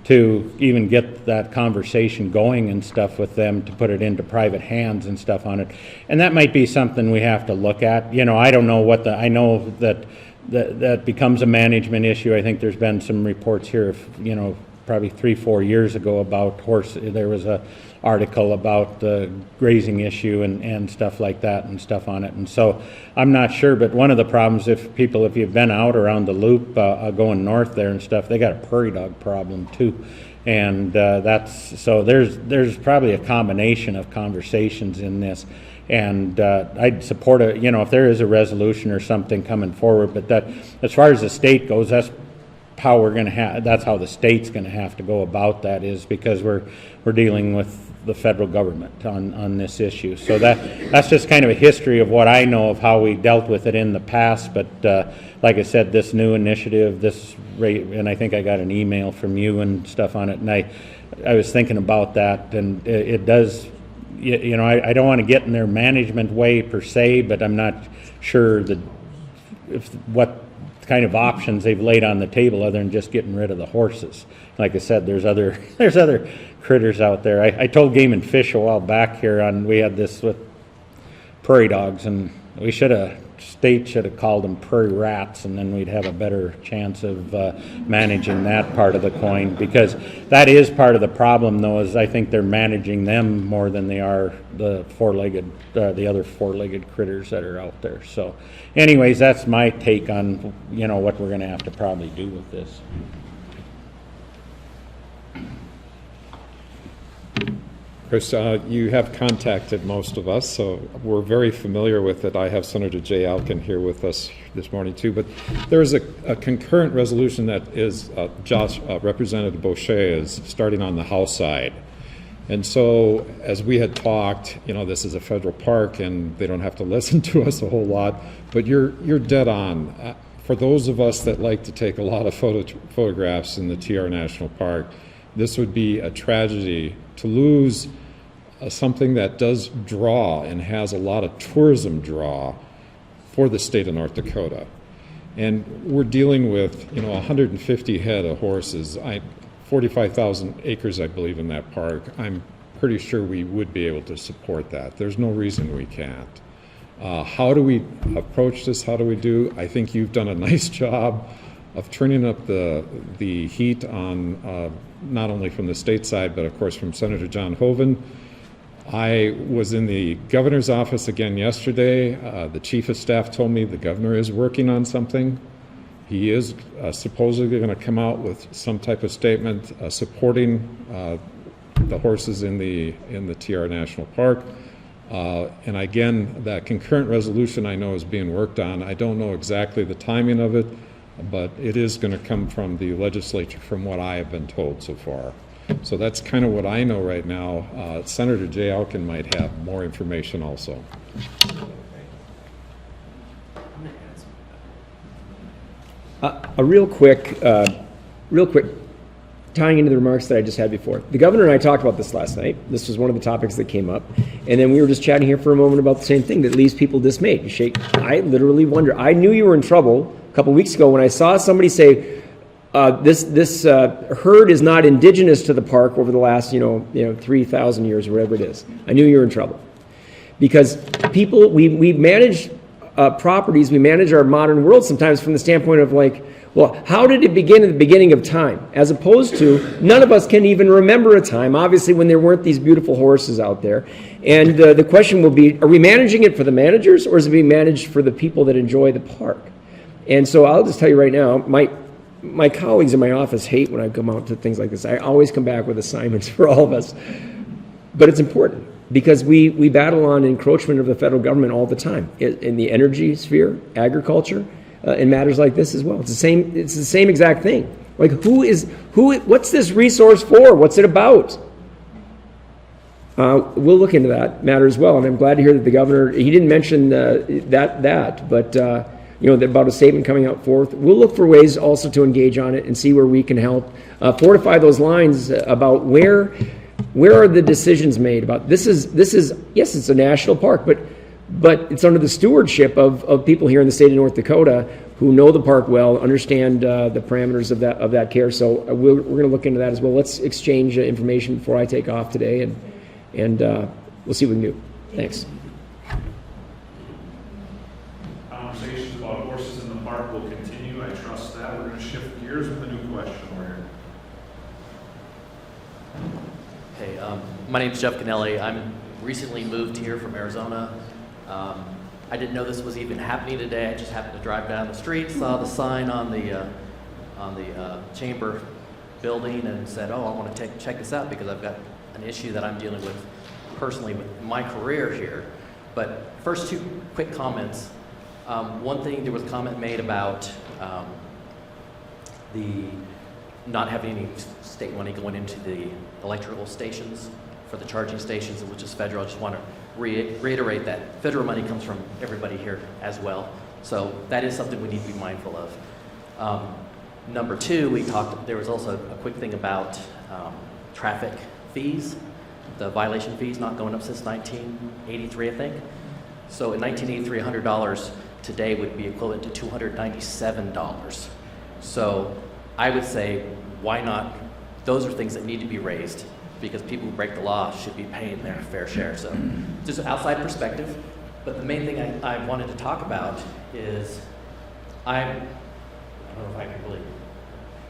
to even get that conversation going and stuff with them, to put it into private hands and stuff on it. And that might be something we have to look at. I don't know I know that becomes a management issue. I think there's been some reports here, probably 3-4 years ago about there was a article about the grazing issue and stuff like that and stuff on it. And so I'm not sure, but one of the problems, if you've been out around the loop going north there and stuff, they got a prairie dog problem too. And there's probably a combination of conversations in this. And I'd support if there is a resolution or something coming forward, but that, as far as the state goes, that's how the state's going to have to go about that, is because we're dealing with the federal government on this issue. So that's just kind of a history of what I know of how we dealt with it in the past. But like I said, this new initiative, and I think I got an email from you and stuff on it, and I was thinking about that, and it does. I don't want to get in their management way per se, but I'm not sure what kind of options they've laid on the table other than just getting rid of the horses. Like I said, there's other critters out there. I told Game and Fish a while back here we had this with prairie dogs, and we should have state should have called them prairie rats, and then we'd have a better chance of managing that part of the coin, because that is part of the problem, though, is I think they're managing them more than they are the the other four-legged critters that are out there. So anyways, that's my take on, you know, what we're going to have to probably do with this. Chris, you have contacted most of us, so we're very familiar with it. I have Senator Jay Alkin here with us this morning too, but there is a concurrent resolution that is Representative Boucher is starting on the House side. And so, as we had talked, you know, this is a federal park and they don't have to listen to us a whole lot, but you're dead on. For those of us that like to take a lot of photographs in the TR National Park, this would be a tragedy to lose something that does draw and has a lot of tourism draw for the state of North Dakota. And we're dealing with, you know, 150 head of horses, 45,000 acres, I believe, in that park. I'm pretty sure we would be able to support that. There's no reason we can't. How do we approach this? How do we do? I think you've done a nice job of turning up the heat on not only from the state side, but of course from Senator John Hoeven. I was in the governor's office again yesterday. The chief of staff told me the governor is working on something. He is supposedly going to come out with some type of statement supporting the horses in the TR National Park. And again, that concurrent resolution I know is being worked on. I don't know exactly the timing of it, but it is going to come from the legislature from what I have been told so far. So that's kind of what I know right now. Senator Jay Alkin might have more information also. A real quick, tying into the remarks that I just had before. The governor and I talked about this last night. This was one of the topics that came up. And then we were just chatting here for a moment about the same thing that leaves people dismayed. I literally wonder. I knew you were in trouble a couple weeks ago when I saw somebody say, this herd is not indigenous to the park over the last 3,000 years or whatever it is. I knew you were in trouble because people we manage properties, we manage our modern world sometimes from the standpoint of like, well, how did it begin at the beginning of time? As opposed to none of us can even remember a time, obviously, when there weren't these beautiful horses out there. And the question will be, are we managing it for the managers or is it being managed for the people that enjoy the park? And so I'll just tell you right now, my colleagues in my office hate when I come out to things like this. I always come back with assignments for all of us. But it's important because we battle on encroachment of the federal government all the time in the energy sphere, agriculture, in matters like this as well. It's the same exact thing. Like what's this resource for? What's it about? We'll look into that matter as well. And I'm glad to hear that the governor, he didn't mention but about a statement coming out forth. We'll look for ways also to engage on it and see where we can help fortify those lines about where are the decisions made about this is yes, it's a national park, but it's under the stewardship of people here in the state of North Dakota who know the park well, understand the parameters of that care. So we're going to look into that as well. Let's exchange information before I take off today, and we'll see what we can do. Thanks. Conversations about horses in the park will continue. I trust that. We're going to shift gears with a new question over here. Hey, my name's Jeff Canelli. I'm recently moved here from Arizona. I didn't know this was even happening today. I just happened to drive down the street, saw the sign on the chamber building, and said, "Oh, I want to check this out because I've got an issue that I'm dealing with personally with my career here." But first, two quick comments. One thing, there was a comment made about the not having any state money going into the electrical stations for the charging stations, which is federal. I just want to reiterate that federal money comes from everybody here as well. So that is something we need to be mindful of. Number two, there was also a quick thing about traffic fees, the violation fees not going up since 1983, I think. So in 1983, $100 today would be equivalent to $297. So I would say, why not? Those are things that need to be raised because people who break the law should be paying their fair share. So just an outside perspective. But the main thing I wanted to talk about is I don't know if I can really,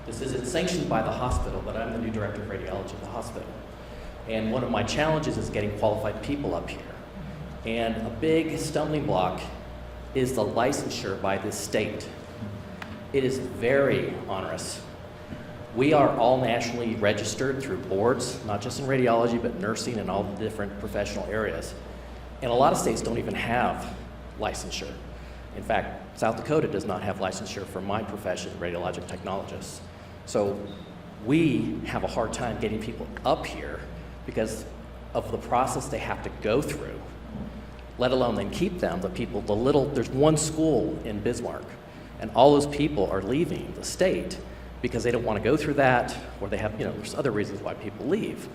this isn't sanctioned by the hospital, but I'm the new director of radiology at the hospital. And one of my challenges is getting qualified people up here. And a big stumbling block is the licensure by this state. It is very onerous. We are all nationally registered through boards, not just in radiology, but nursing and all the different professional areas. And a lot of states don't even have licensure. In fact, South Dakota does not have licensure for my profession, radiologic technologists. So we have a hard time getting people up here because of the process they have to go through, let alone then keep them, there's one school in Bismarck, and all those people are leaving the state because they don't want to go through that, or they have, there's other reasons why people leave.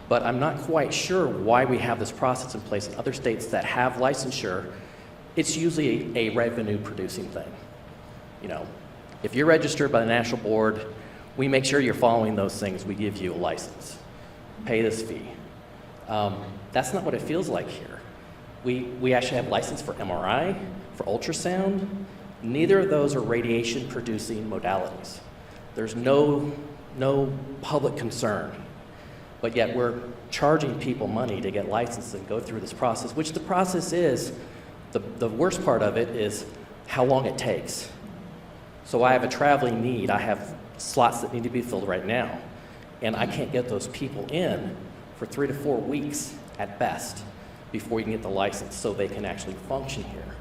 But I'm not quite sure why we have this process in place in other states that have licensure. It's usually a revenue-producing thing. If you're registered by the national board, we make sure you're following those things. We give you a license. Pay this fee. That's not what it feels like here. We actually have license for MRI, for ultrasound. Neither of those are radiation-producing modalities. There's no public concern, but yet we're charging people money to get licensed and go through this process, which the process is, the worst part of it is how long it takes. So I have a traveling need. I have slots that need to be filled right now, and I can't get those people in for 3 to 4 weeks at best before you can get the license so they can actually function here.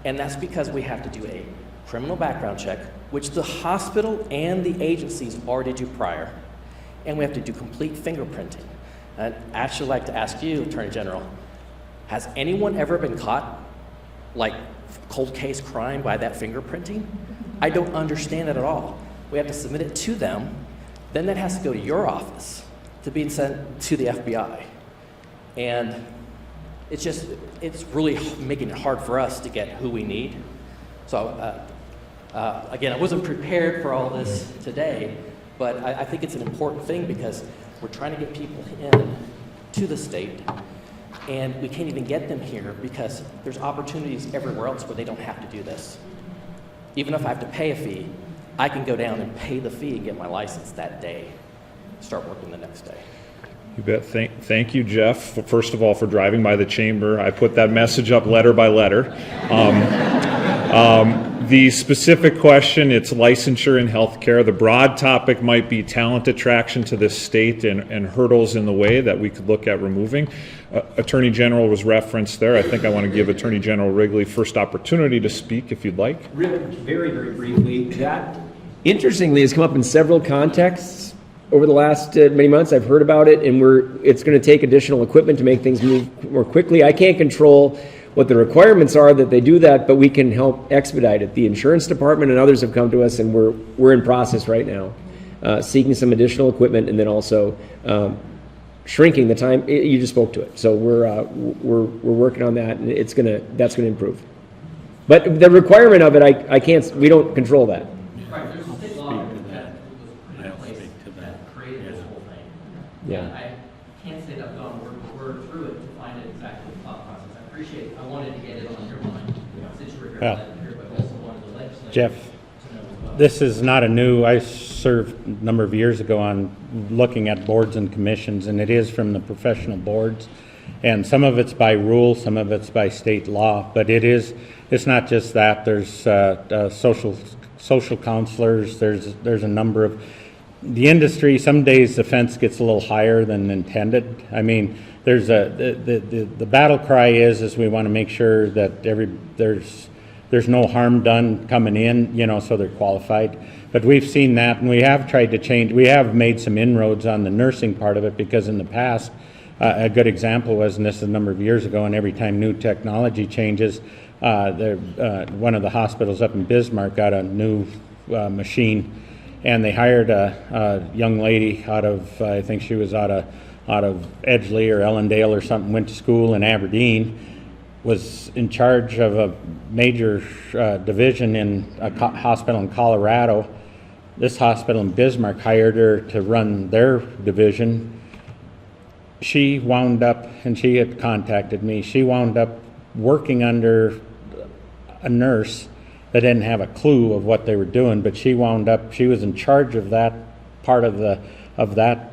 And that's because we have to do a criminal background check, which the hospital and the agencies already do prior, and we have to do complete fingerprinting. I'd actually like to ask you, Attorney General, has anyone ever been caught, like cold case crime, by that fingerprinting? I don't understand it at all. We have to submit it to them, then that has to go to your office to be sent to the FBI. And it's really making it hard for us to get who we need. So again, I wasn't prepared for all this today, but I think it's an important thing because we're trying to get people in to the state, and we can't even get them here because there's opportunities everywhere else where they don't have to do this. Even if I have to pay a fee, I can go down and pay the fee and get my license that day, start working the next day. You bet. Thank you, Jeff, first of all, for driving by the chamber. I put that message up letter by letter. The specific question, it's licensure in healthcare. The broad topic might be talent attraction to this state and hurdles in the way that we could look at removing. Attorney General was referenced there. I think I want to give Attorney General Wrigley first opportunity to speak, if you'd like. Really, very, very briefly, that interestingly has come up in several contexts over the last many months. I've heard about it, and it's going to take additional equipment to make things move more quickly. I can't control what the requirements are that they do that, but we can help expedite it. The insurance department and others have come to us, and we're in process right now, seeking some additional equipment, and then also shrinking the time. You just spoke to it, so we're working on that, and that's gonna improve. But the requirement of it, we don't control that. Right, there's a state law that was put in place that created this whole thing. Yeah. And I can't say that I've gone word through it to find it exactly the thought process. I appreciate it. I wanted to get it on your mind since you were here, but also wanted the legislature Jeff, to know as well. this is not I served a number of years ago on looking at boards and commissions, and it is from the professional boards. And some of it's by rule, some of it's by state law, but it's not just that. There's social counselors, there's a number of, the industry, some days the fence gets a little higher than intended. I mean, there's the battle cry is we want to make sure that there's no harm done coming in, so they're qualified. But we've seen that, and we have tried to change, we have made some inroads on the nursing part of it, because in the past, a good example was, and this is a number of years ago, and every time new technology changes, one of the hospitals up in Bismarck got a new machine, and they hired a young lady out of, I think she was out of Edgeley or Ellendale or something, went to school in Aberdeen, was in charge of a major division in a hospital in Colorado. This hospital in Bismarck hired her to run their division. She wound up, and she had contacted me, she wound up working under a nurse that didn't have a clue of what they were doing, but she was in charge of that part of that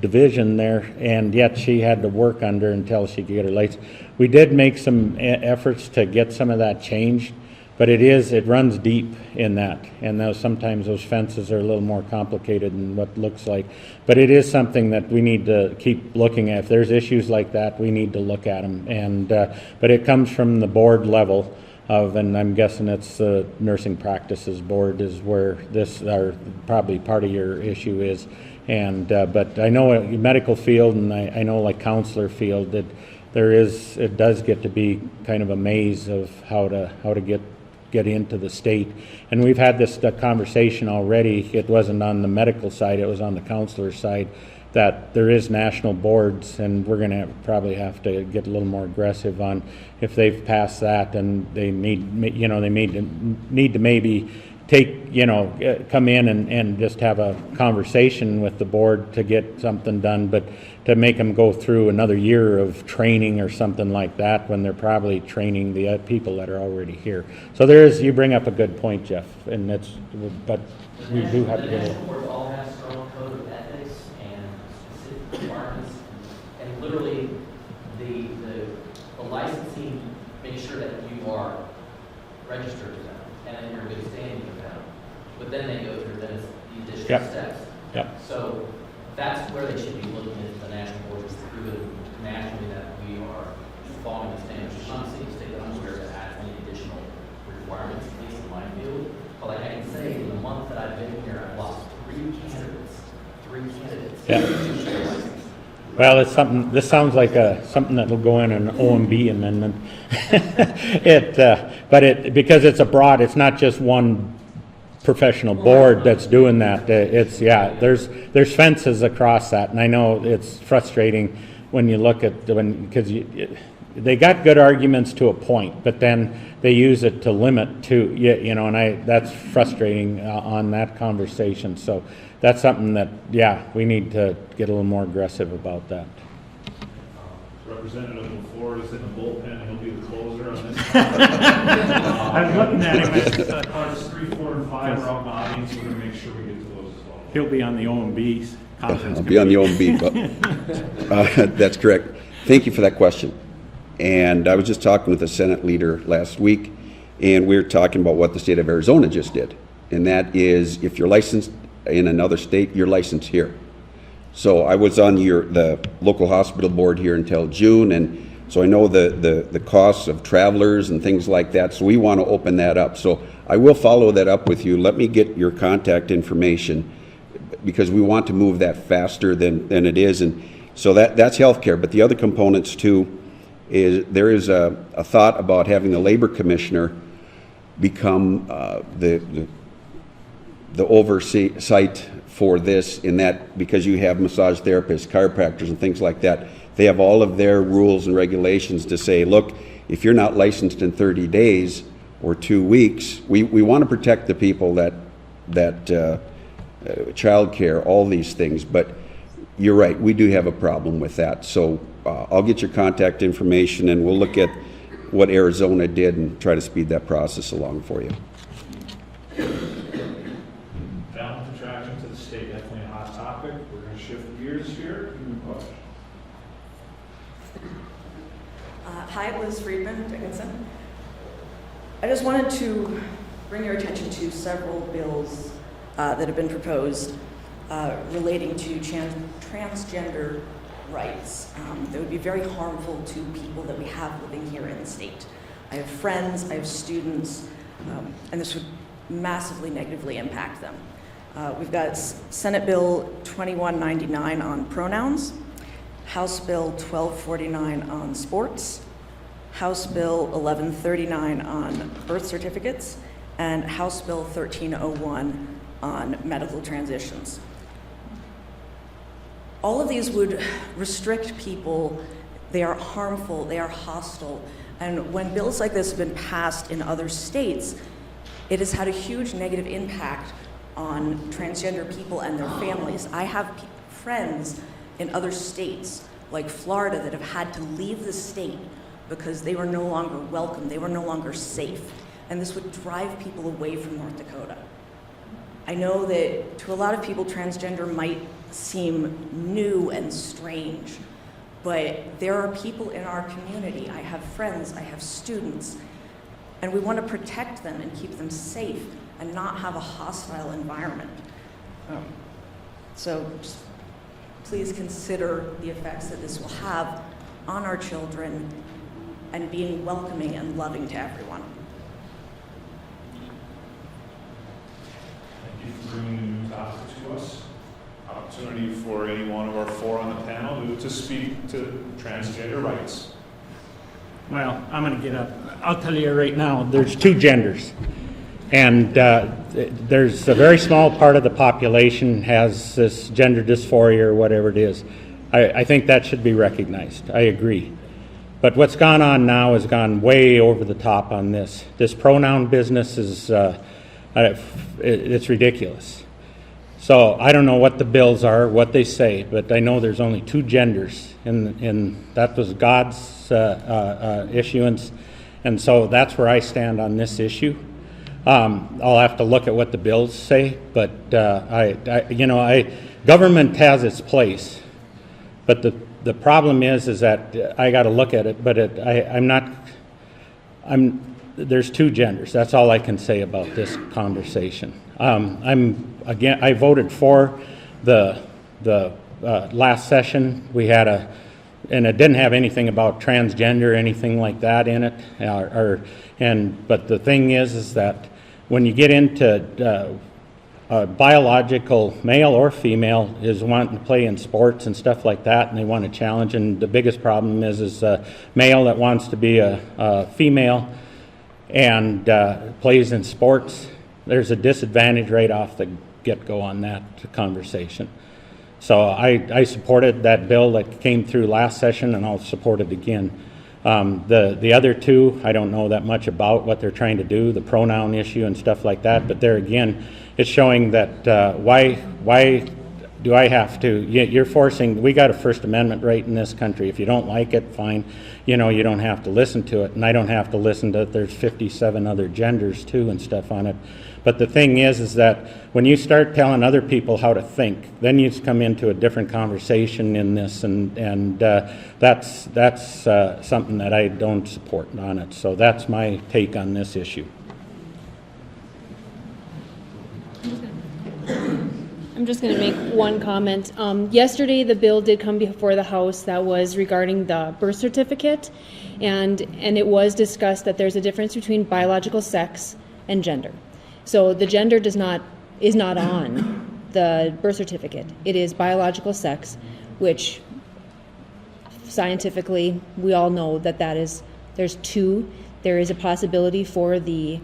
division there, and yet she had to work under until she could get her license. We did make some efforts to get some of that changed, but it runs deep in that, and sometimes those fences are a little more complicated than what it looks like. But it is something that we need to keep looking at. If there's issues like that, we need to look at them. But it comes from the board level and I'm guessing it's the Nursing Practices Board is where probably part of your issue is. But I know medical field, and I know like counselor field, that it does get to be kind of a maze of how to get into the state. And we've had this conversation already. It wasn't on the medical side, it was on the counselor side, that there is national boards, and we're going to probably have to get a little more aggressive on if they've passed that, and they need to maybe come in and just have a conversation with the board to get something done, but to make them go through another year of training or something like that when they're probably training the people that are already here. So you bring up a good point, Jeff, but we do have to get it. Boards all have strong code of ethics and specific requirements, and literally the licensing makes sure that you are registered with them, and then you're in good standing with them. But then they go through the additional steps. Yep. So that's where they should be looking at the national boards, to prove it nationally that we are following the standards. I'm not saying state that I'm aware that adds any additional requirements, at least in my field. But like I can say, in the month that I've been here, I've lost three candidates. Yeah. Well, it's something. This sounds like something that will go in an OMB amendment. Because it's it's not just one professional board that's doing that. There's fences across that, and I know it's frustrating when you look at because they got good arguments to a point, but then they use it to limit to and that's frustrating on that conversation. So that's something that we need to get a little more aggressive about that. Representative LaFleur is in the bullpen, and he'll be the closer on this. I was looking at him as cards 3, 4, and 5 are out in the audience. We're going to make sure we get to those as well. He'll be on the OMB conference. I'll be on the OMB, but that's correct. Thank you for that question. And I was just talking with a Senate leader last week, and we were talking about what the state of Arizona just did. And that is, if you're licensed in another state, you're licensed here. So I was on the local hospital board here until June, and so I know the costs of travelers and things like that. So we want to open that up. So I will follow that up with you. Let me get your contact information, because we want to move that faster than it is. And so that's healthcare. But the other components too is there is a thought about having the labor commissioner become the oversight for this, in that, because you have massage therapists, chiropractors, and things like that. They have all of their rules and regulations to say, look, if you're not licensed in 30 days or 2 weeks, we want to protect the people that child care, all these things. But you're right, we do have a problem with that. So I'll get your contact information, and we'll look at what Arizona did and try to speed that process along for you. Balance attraction to the state, definitely a hot topic. We're going to shift gears here. Hi, Liz Friedman, Dickinson. I just wanted to bring your attention to several bills that have been proposed relating to transgender rights that would be very harmful to people that we have living here in the state. I have friends, I have students, and this would massively negatively impact them. We've got Senate Bill 2199 on pronouns, House Bill 1249 on sports, House Bill 1139 on birth certificates, and House Bill 1301 on medical transitions. All of these would restrict people. They are harmful, they are hostile, and when bills like this have been passed in other states, it has had a huge negative impact on transgender people and their families. I have friends in other states, like Florida, that have had to leave the state because they were no longer welcome, they were no longer safe, and this would drive people away from North Dakota. I know that to a lot of people, transgender might seem new and strange, but there are people in our community, I have friends, I have students, and we want to protect them and keep them safe and not have a hostile environment. So just please consider the effects that this will have on our children and being welcoming and loving to everyone. Thank you for bringing a new topic to us. Opportunity for any one of our four on the panel to speak to transgender rights. Well, I'm going to get up. I'll tell you right now, there's two genders. And there's a very small part of the population has this gender dysphoria or whatever it is. I think that should be recognized. I agree. But what's gone on now has gone way over the top on this. This pronoun business is, it's ridiculous. So I don't know what the bills are, what they say, but I know there's only two genders, and that was God's issuance, and so that's where I stand on this issue. I'll have to look at what the bills say, but government has its place, but the problem is that I got to look at it, but there's two genders. That's all I can say about this conversation. I voted for the last session. We had and it didn't have anything about transgender or anything like that in it. But the thing is that when you get into biological male or female is wanting to play in sports and stuff like that, and they want to challenge. And the biggest problem is a male that wants to be a female and plays in sports. There's a disadvantage right off the get-go on that conversation. So I supported that bill that came through last session, and I'll support it again. The other two, I don't know that much about what they're trying to do, the pronoun issue and stuff like that, but there again, it's showing that why do I have to, you're forcing, we got a First Amendment right in this country. If you don't like it, fine, you don't have to listen to it, and I don't have to listen to it. There's 57 other genders too and stuff on it. But the thing is that when you start telling other people how to think, then you come into a different conversation in this, and that's something that I don't support on it. So that's my take on this issue. I'm just going to make one comment. Yesterday, the bill did come before the House that was regarding the birth certificate, and it was discussed that there's a difference between biological sex and gender. So the gender is not on the birth certificate. It is biological sex, which scientifically we all know that is, there's two. There is a possibility for the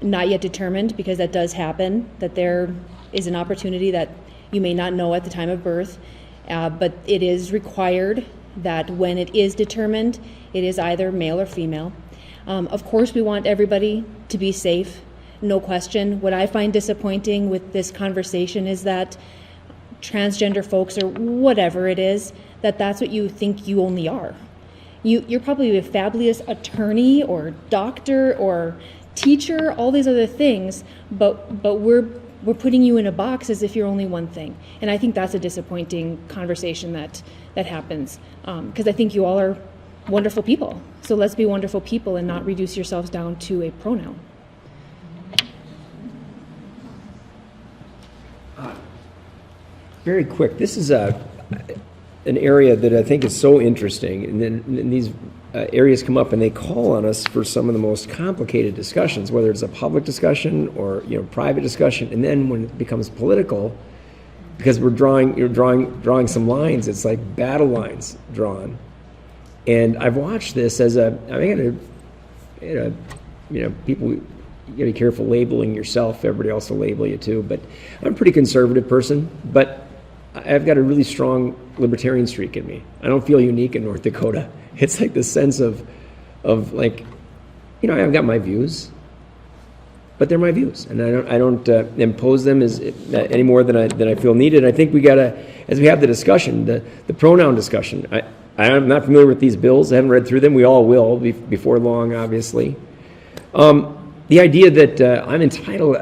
not yet determined, because that does happen, that there is an opportunity that you may not know at the time of birth, but it is required that when it is determined, it is either male or female. Of course, we want everybody to be safe, no question. What I find disappointing with this conversation is that transgender folks, or whatever it is, that's what you think you only are. You're probably a fabulous attorney or doctor or teacher, all these other things, but we're putting you in a box as if you're only one thing. And I think that's a disappointing conversation that happens, because I think you all are wonderful people. So let's be wonderful people and not reduce yourselves down to a pronoun. Very quick. This is an area that I think is so interesting, and then these areas come up and they call on us for some of the most complicated discussions, whether it's a public discussion or private discussion, and then when it becomes political, because we're drawing some lines, it's like battle lines drawn. And I've watched this as people, you gotta be careful labeling yourself. Everybody else will label you too. But I'm a pretty conservative person, but I've got a really strong libertarian streak in me. I don't feel unique in North Dakota. It's like the sense of like, I've got my views, but they're my views, and I don't impose them any more than I feel needed. I think we gotta, as we have the discussion, the pronoun discussion, I'm not familiar with these bills. I haven't read through them. We all will before long, obviously. The idea that I'm entitled,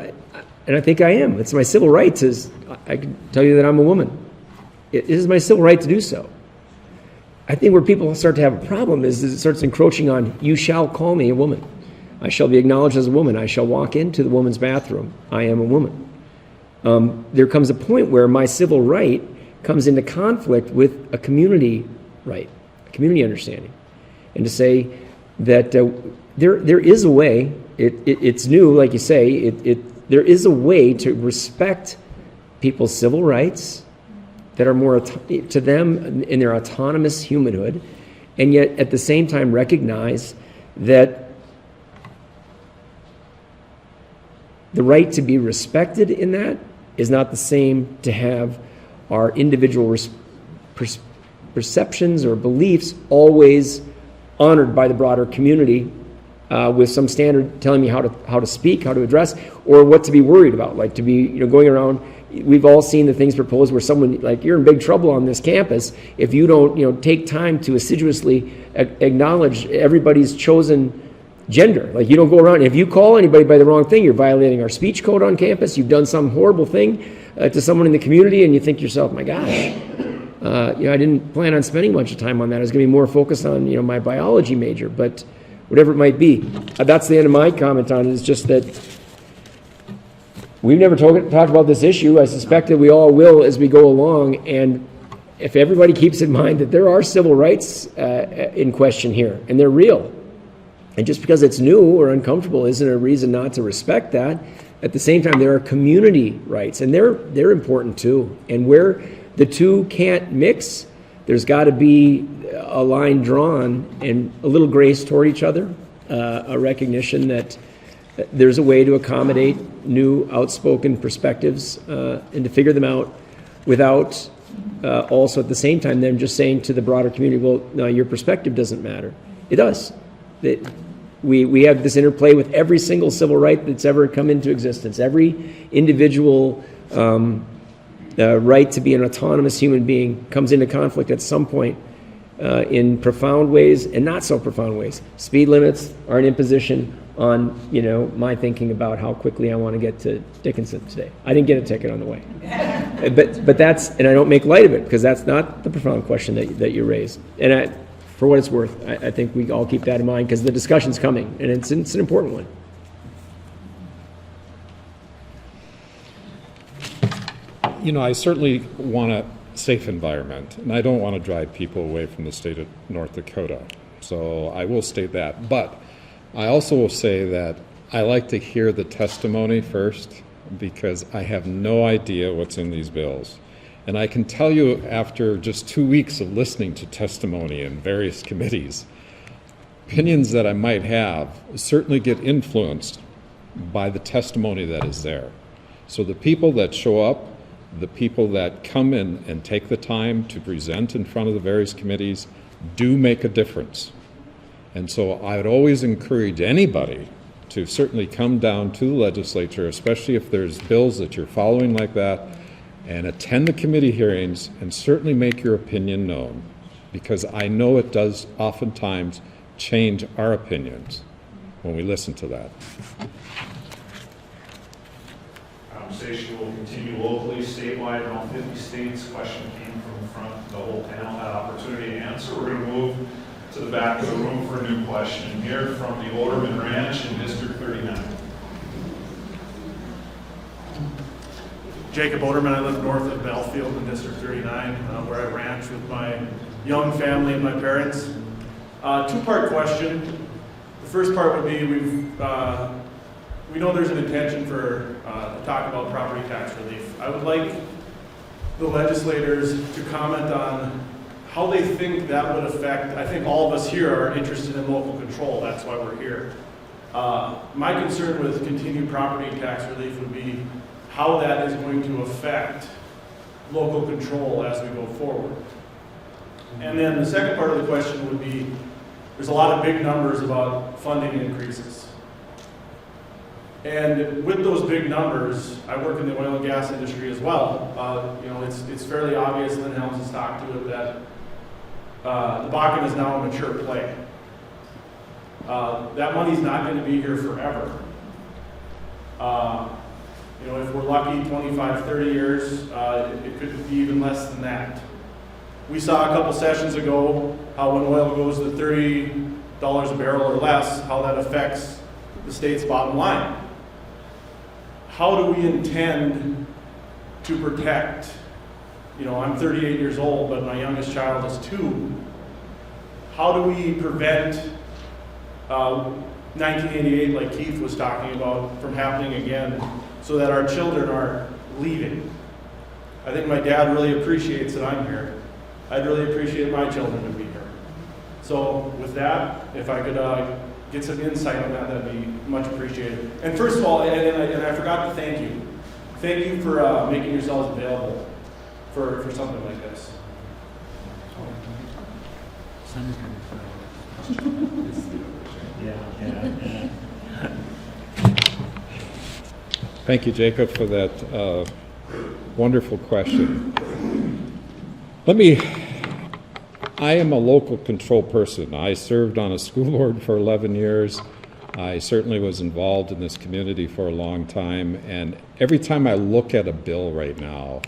and I think I am. It's my civil rights. I can tell you that I'm a woman. It is my civil right to do so. I think where people start to have a problem is it starts encroaching on, you shall call me a woman. I shall be acknowledged as a woman. I shall walk into the woman's bathroom. I am a woman. There comes a point where my civil right comes into conflict with a community right, a community understanding. And to say that there is a way, it's new, like you say, there is a way to respect people's civil rights that are more to them in their autonomous humanhood, and yet at the same time recognize that the right to be respected in that is not the same to have our individual perceptions or beliefs always honored by the broader community with some standard telling me how to speak, how to address, or what to be worried about, like to be going around. We've all seen the things proposed where someone, like, you're in big trouble on this campus if you don't, take time to assiduously acknowledge everybody's chosen gender. Like, you don't go around, if you call anybody by the wrong thing, you're violating our speech code on campus, you've done some horrible thing to someone in the community, and you think to yourself, my gosh, I didn't plan on spending much of time on that. I was going to be more focused on, my biology major, but whatever it might be. That's the end of my comment on it. It's just that we've never talked about this issue. I suspect that we all will as we go along, and if everybody keeps in mind that there are civil rights in question here, and they're real, and just because it's new or uncomfortable isn't a reason not to respect that. At the same time, there are community rights, and they're important too. And where the two can't mix, there's got to be a line drawn and a little grace toward each other, a recognition that there's a way to accommodate new outspoken perspectives and to figure them out without also at the same time them just saying to the broader community, well, no, your perspective doesn't matter. It does. We have this interplay with every single civil right that's ever come into existence. Every individual right to be an autonomous human being comes into conflict at some point in profound ways and not so profound ways. Speed limits are an imposition on, my thinking about how quickly I want to get to Dickinson today. I didn't get a ticket on the way. But that's, and I don't make light of it because that's not the profound question that you raised. And for what it's worth, I think we all keep that in mind because the discussion's coming, and it's an important one. I certainly want a safe environment, and I don't want to drive people away from the state of North Dakota. So I will state that. But I also will say that I like to hear the testimony first because I have no idea what's in these bills. And I can tell you after just 2 weeks of listening to testimony in various committees, opinions that I might have certainly get influenced by the testimony that is there. So the people that show up, the people that come in and take the time to present in front of the various committees do make a difference. And so I would always encourage anybody to certainly come down to the legislature, especially if there's bills that you're following like that, and attend the committee hearings and certainly make your opinion known, because I know it does oftentimes change our opinions when we listen to that. Conversation will continue locally, statewide, in all 50 states. Question came from the front. The whole panel had opportunity to answer. We're going to move to the back of the room for a new question here from the Olderman Ranch in District 39. Jacob Olderman. I live north of Belfield in District 39, where I ranch with my young family and my parents. Two-part question. The first part would be we know there's an intention to talk about property tax relief. I would like the legislators to comment on how they think that would affect. I think all of us here are interested in local control. That's why we're here. My concern with continued property tax relief would be how that is going to affect local control as we go forward. And then the second part of the question would be, there's a lot of big numbers about funding increases. And with those big numbers, I work in the oil and gas industry as well. It's fairly obvious, Lynn Helms has talked to it, that the Bakken is now a mature play. That money's not going to be here forever. You know, if we're lucky, 25, 30 years, it could be even less than that. We saw a couple sessions ago how when oil goes to $30 a barrel or less, how that affects the state's bottom line. How do we intend to protect, you know, I'm 38 years old, but my youngest child is 2. How do we prevent 1988, like Keith was talking about, from happening again so that our children aren't leaving? I think my dad really appreciates that I'm here. I'd really appreciate my children to be here. So with that, if I could get some insight on that, that'd be much appreciated. And first of all, and I forgot to thank you. Thank you for making yourselves available for something like this. Thank you, Jacob, for that wonderful question. I am a local control person. I served on a school board for 11 years. I certainly was involved in this community for a long time. And every time I look at a bill right now,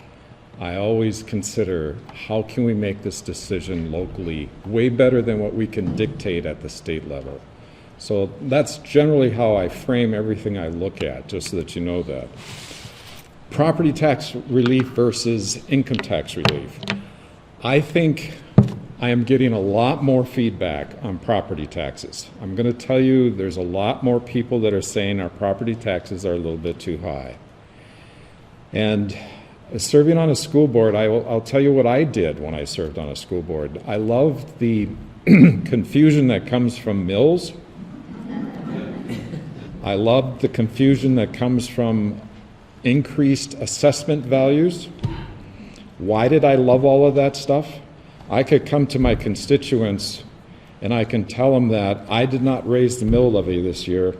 I always consider how can we make this decision locally way better than what we can dictate at the state level. So that's generally how I frame everything I look at, just so that you know that. Property tax relief versus income tax relief. I think I am getting a lot more feedback on property taxes. I'm going to tell you there's a lot more people that are saying our property taxes are a little bit too high. And serving on a school board, I'll tell you what I did when I served on a school board. I loved the confusion that comes from mills. I loved the confusion that comes from increased assessment values. Why did I love all of that stuff? I could come to my constituents and I can tell them that I did not raise the mill levy this year.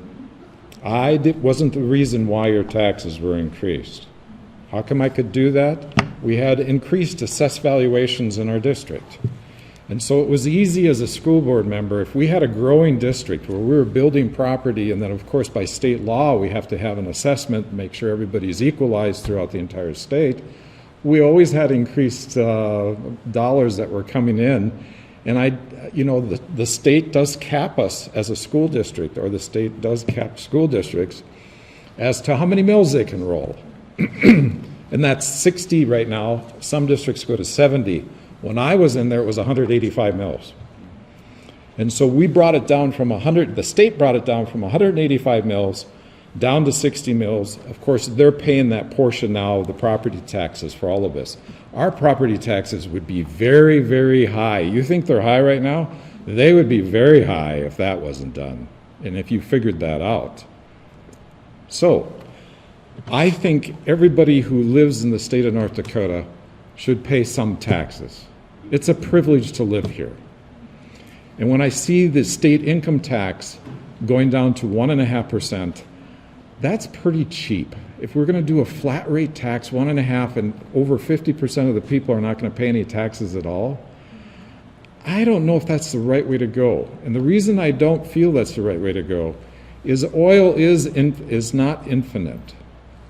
Wasn't the reason why your taxes were increased. How come I could do that? We had increased assessed valuations in our district. And so it was easy as a school board member, if we had a growing district where we were building property, and then of course by state law we have to have an assessment, make sure everybody's equalized throughout the entire state, we always had increased dollars that were coming in. And the state does cap us as a school district, or the state does cap school districts as to how many mills they can roll. And that's 60 right now. Some districts go to 70. When I was in there, it was 185 mills. And so we brought it down from 100, the state brought it down from 185 mills down to 60 mills. Of course, they're paying that portion now of the property taxes for all of us. Our property taxes would be very, very high. You think they're high right now? They would be very high if that wasn't done, and if you figured that out. So, I think everybody who lives in the state of North Dakota should pay some taxes. It's a privilege to live here. And when I see the state income tax going down to 1.5%, that's pretty cheap. If we're going to do a flat rate tax, 1.5%, and over 50% of the people are not going to pay any taxes at all, I don't know if that's the right way to go. And the reason I don't feel that's the right way to go is oil is not infinite.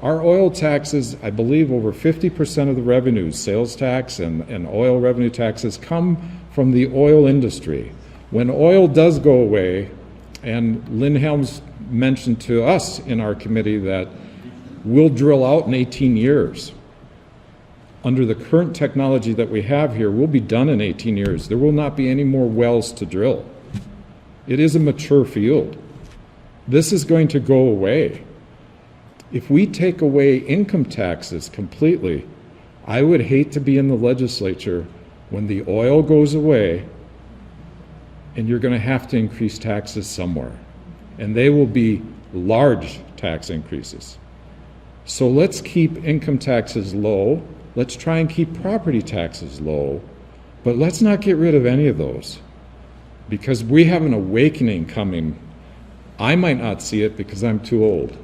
Our oil taxes, I believe over 50% of the revenues, sales tax and oil revenue taxes, come from the oil industry. When oil does go away, and Lynn Helms mentioned to us in our committee that we'll drill out in 18 years. Under the current technology that we have here, we'll be done in 18 years. There will not be any more wells to drill. It is a mature field. This is going to go away. If we take away income taxes completely, I would hate to be in the legislature when the oil goes away and you're going to have to increase taxes somewhere. And they will be large tax increases. So let's keep income taxes low. Let's try and keep property taxes low. But let's not get rid of any of those, because we have an awakening coming. I might not see it because I'm too old,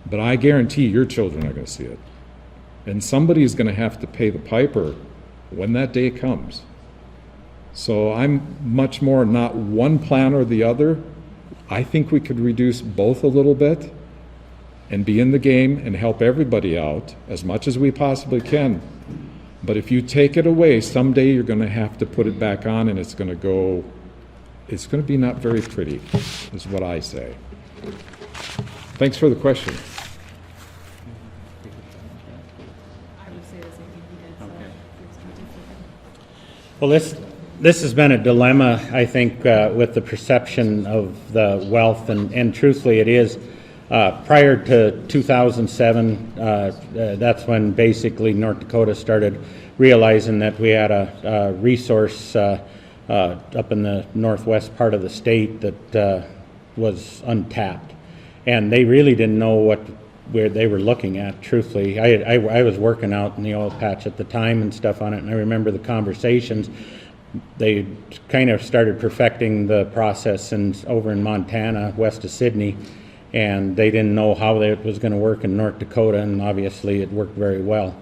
but I guarantee your children are going to see it. And somebody is going to have to pay the piper when that day comes. So I'm much more not one plan or the other. I think we could reduce both a little bit and be in the game and help everybody out as much as we possibly can. But if you take it away, someday you're going to have to put it back on, and it's going to be not very pretty, is what I say. Thanks for the question. Well, this has been a dilemma, I think, with the perception of the wealth, and truthfully it is. Prior to 2007, that's when basically North Dakota started realizing that we had a resource up in the northwest part of the state that was untapped. And they really didn't know where they were looking at, truthfully. I was working out in the oil patch at the time and stuff on it, and I remember the conversations. They kind of started perfecting the process over in Montana, west of Sydney, and they didn't know how it was going to work in North Dakota, and obviously it worked very well.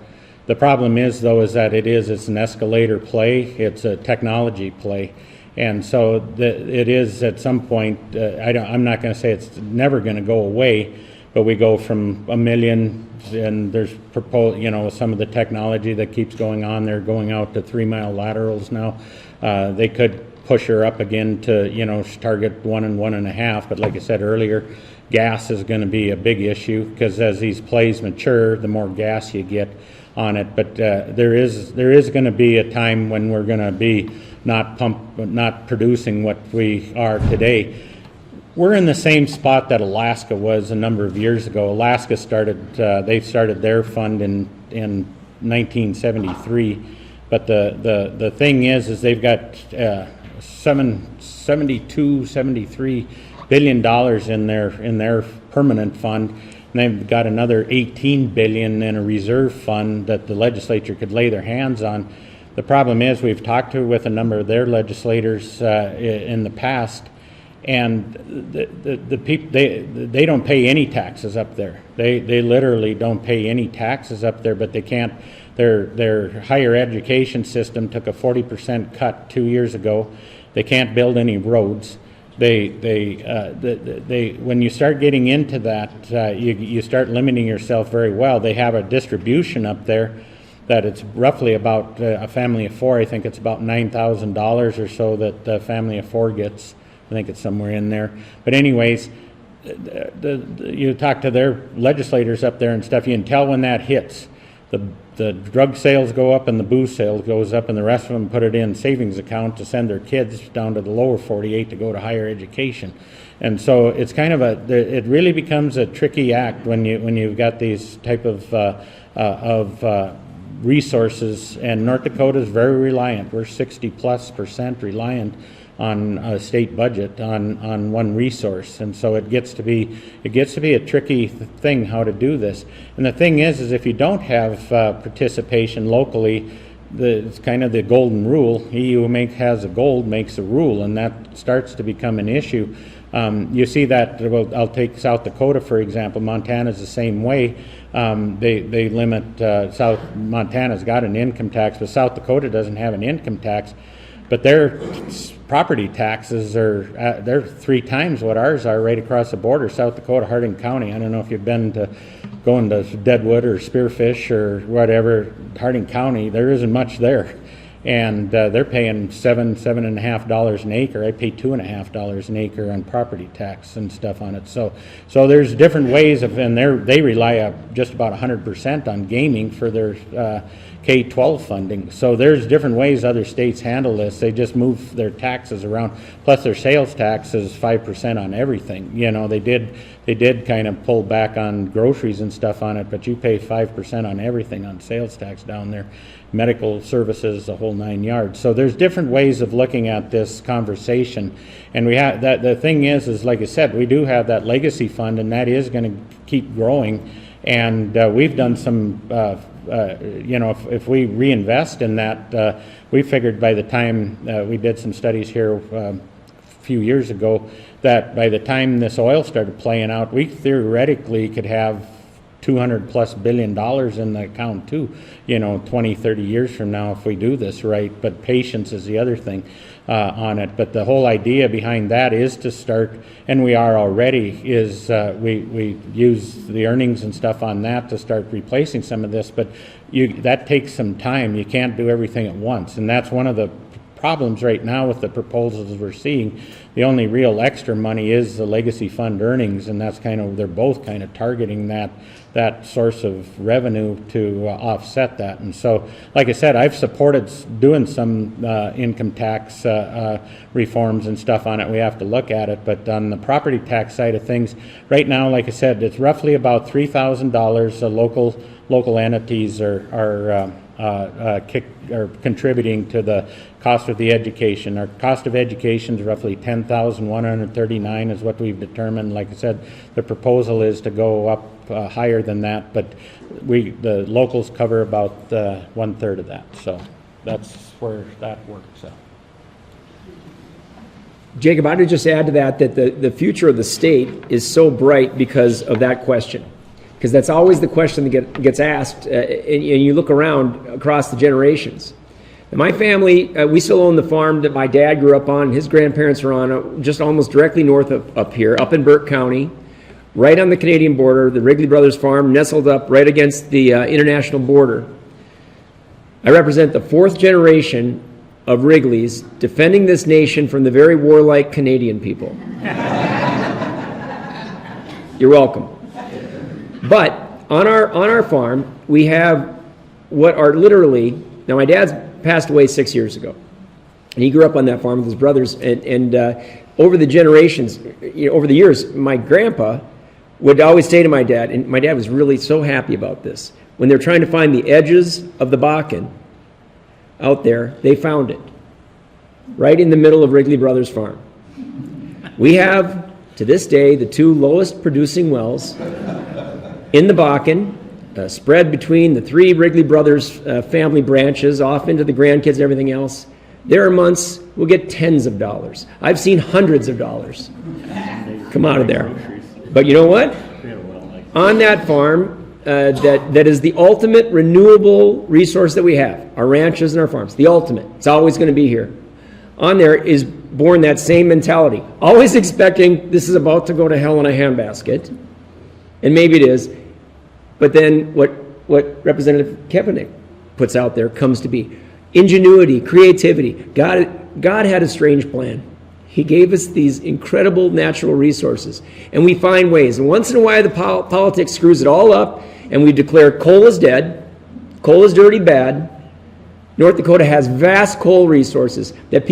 The problem is, though, is that it's an escalator play, it's a technology play, and so it is at some point, I'm not going to say it's never going to go away, but we go from 1 million, and there's some of the technology that keeps going on. They're going out to 3-mile laterals now. They could push her up again to, target 1 and 1.5, but like I said earlier, gas is going to be a big issue, because as these plays mature, the more gas you get on it. But there is going to be a time when we're going to be not producing what we are today. We're in the same spot that Alaska was a number of years ago. Alaska started their fund in 1973, but the thing is they've got $73 billion in their permanent fund, and they've got another $18 billion in a reserve fund that the legislature could lay their hands on. The problem is we've talked with a number of their legislators in the past, and the people they don't pay any taxes up there. They literally don't pay any taxes up there, but they can't. Their higher education system took a 40% cut 2 years ago. They can't build any roads. When you start getting into that, you start limiting yourself very well. They have a distribution up there that it's roughly about a family of 4. I think it's about $9,000 or so that the family of 4 gets. I think it's somewhere in there. But anyways, you talk to their legislators up there and stuff, you can tell when that hits. The drug sales go up and the booze sales goes up, and the rest of them put it in savings account to send their kids down to the lower 48 to go to higher education. And so it's kind of it really becomes a tricky act when you've got these type of resources, and North Dakota is very reliant. We're 60+% reliant on a state budget on one resource, and so it gets to be a tricky thing how to do this. And the thing is if you don't have participation locally, it's kind of the golden rule. He who has a gold makes a rule, and that starts to become an issue. You see that. Well, I'll take South Dakota for example. Montana's the same way. They limit Montana's got an income tax, but South Dakota doesn't have an income tax. But their property taxes they're 3 times what ours are right across the border. South Dakota, Hardin County. I don't know if you've been going to Deadwood or Spearfish or whatever. Hardin County, there isn't much there, and they're paying $7.5 an acre. I pay $2.5 an acre on property tax and stuff on it. So there's different ways and they rely just about 100% on gaming for their K-12 funding. So there's different ways other states handle this. They just move their taxes around. Plus their sales tax is 5% on everything. They did kind of pull back on groceries and stuff on it, but you pay 5% on everything on sales tax down there. Medical services, the whole 9 yards. So there's different ways of looking at this conversation, and we have that. The thing is like I said, we do have that legacy fund, and that is going to keep growing. And we've done some. If we reinvest in that, we figured by the time we did some studies here a few years ago, that by the time this oil started playing out, we theoretically could have $200+ billion in the account too, 20, 30 years from now if we do this right. But patience is the other thing on it. But the whole idea behind that is to start, and we are already, is we use the earnings and stuff on that to start replacing some of this. But that takes some time. You can't do everything at once. And that's one of the problems right now with the proposals we're seeing. The only real extra money is the legacy fund earnings, and that's they're both kind of targeting that source of revenue to offset that. And so, like I said, I've supported doing some income tax reforms and stuff on it. We have to look at it. But on the property tax side of things, right now, like I said, it's roughly about $3,000 local entities are contributing to the cost of the education. Our cost of education is roughly $10,139 is what we've determined. Like I said, the proposal is to go up higher than that, but the locals cover about 1/3 of that. So that's where that works out. Jacob, I would just add to that the future of the state is so bright because of that question. Because that's always the question that gets asked, and you look around across the generations. Now, my family, we still own the farm that my dad grew up on, and his grandparents are on, just almost directly north of up here, up in Burke County, right on the Canadian border, the Wrigley Brothers farm, nestled up right against the international border. I represent the 4th generation of Wrigleys defending this nation from the very warlike Canadian people. You're welcome. But on our farm, we have what are literally, now my dad's passed away 6 years ago, and he grew up on that farm with his brothers, and over the generations, over the years, my grandpa would always say to my dad, and my dad was really so happy about this, when they're trying to find the edges of the Bakken out there, they found it, right in the middle of Wrigley Brothers Farm. We have, to this day, the 2 lowest producing wells in the Bakken, spread between the 3 Wrigley Brothers family branches, off into the grandkids and everything else. There are months we'll get tens of dollars. I've seen hundreds of dollars come out of there. But you know what? On that farm, that is the ultimate renewable resource that we have, our ranches and our farms, the ultimate. It's always going to be here. On there is born that same mentality, always expecting this is about to go to hell in a handbasket, and maybe it is. But then what Representative Kaepernick puts out there comes to be ingenuity, creativity. God had a strange plan. He gave us these incredible natural resources, and we find ways. And once in a while, the politics screws it all up, and we declare coal is dead, coal is dirty bad. North Dakota has vast coal resources that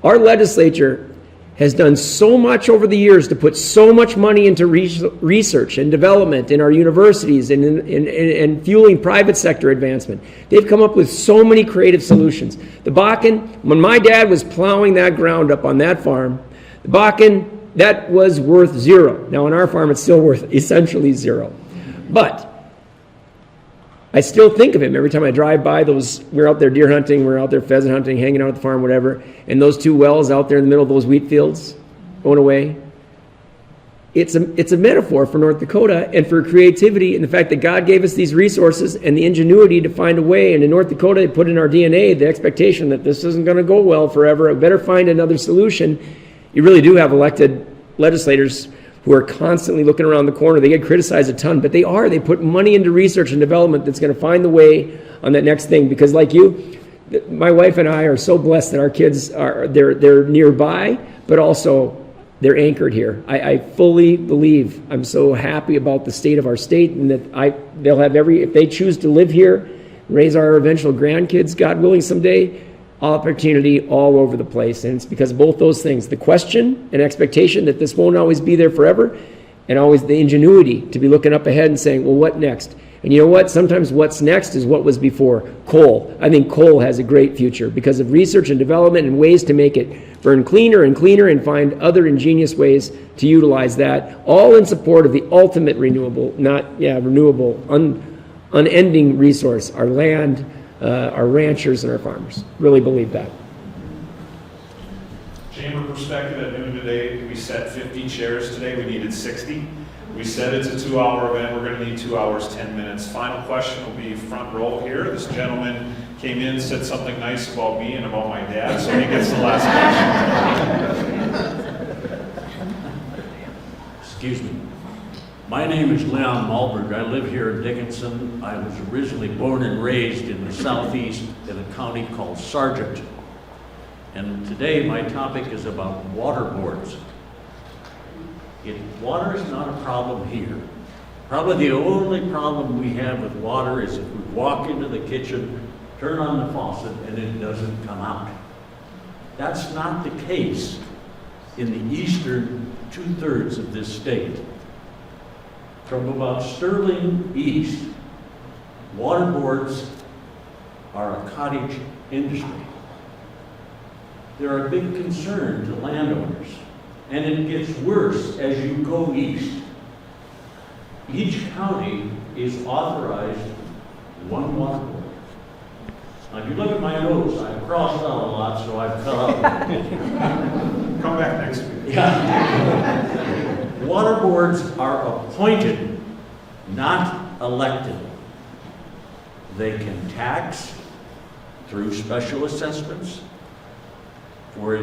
our legislature has done so much over the years to put so much money into research and development in our universities and fueling private sector advancement. They've come up with so many creative solutions. The Bakken, when my dad was plowing that ground up on that farm, the Bakken, that was worth $0. Now on our farm, it's still worth essentially $0. But I still think of him every time I drive by we're out there deer hunting, we're out there pheasant hunting, hanging out at the farm, whatever, and those 2 wells out there in the middle of those wheat fields going away. It's a metaphor for North Dakota and for creativity and the fact that God gave us these resources and the ingenuity to find a way. And in North Dakota, they put in our DNA the expectation that this isn't going to go well forever. I better find another solution. You really do have elected legislators who are constantly looking around the corner. They get criticized a ton, but they put money into research and development that's going to find the way on that next thing. Because like you, my wife and I are so blessed that our kids they're nearby, but also they're anchored here. I fully believe, I'm so happy about the state of our state, and that they'll have if they choose to live here, raise our eventual grandkids, God willing someday, opportunity all over the place. And it's because of both those things, the question and expectation that this won't always be there forever, and always the ingenuity to be looking up ahead and saying, well, what next? And you know what? Sometimes what's next is what was before. Coal. I think coal has a great future because of research and development and ways to make it burn cleaner and cleaner and find other ingenious ways to utilize that, all in support of the ultimate renewable, unending resource, our land, our ranchers and our farmers. Really believe that. Chamber perspective, at noon today, we set 50 chairs today. We needed 60. We said it's a 2-hour event. We're going to need 2 hours, 10 minutes. Final question will be front row here. This gentleman came in, said something nice about me and about my dad, so he gets the last question. Excuse me. My name is Leon Malberg. I live here in Dickinson. I was originally born and raised in the southeast in a county called Sargent. And today my topic is about water boards. Water is not a problem here. Probably the only problem we have with water is if we walk into the kitchen, turn on the faucet, and it doesn't come out. That's not the case in the eastern 2/3 of this state. From about Sterling east, water boards are a cottage industry. They're a big concern to landowners, and it gets worse as you go east. Each county is authorized one water board. Now, if you look at my notes, I've crossed out a lot, so I've cut out. Come back next week. Yeah. Water boards are appointed, not elected. They can tax through special assessments, for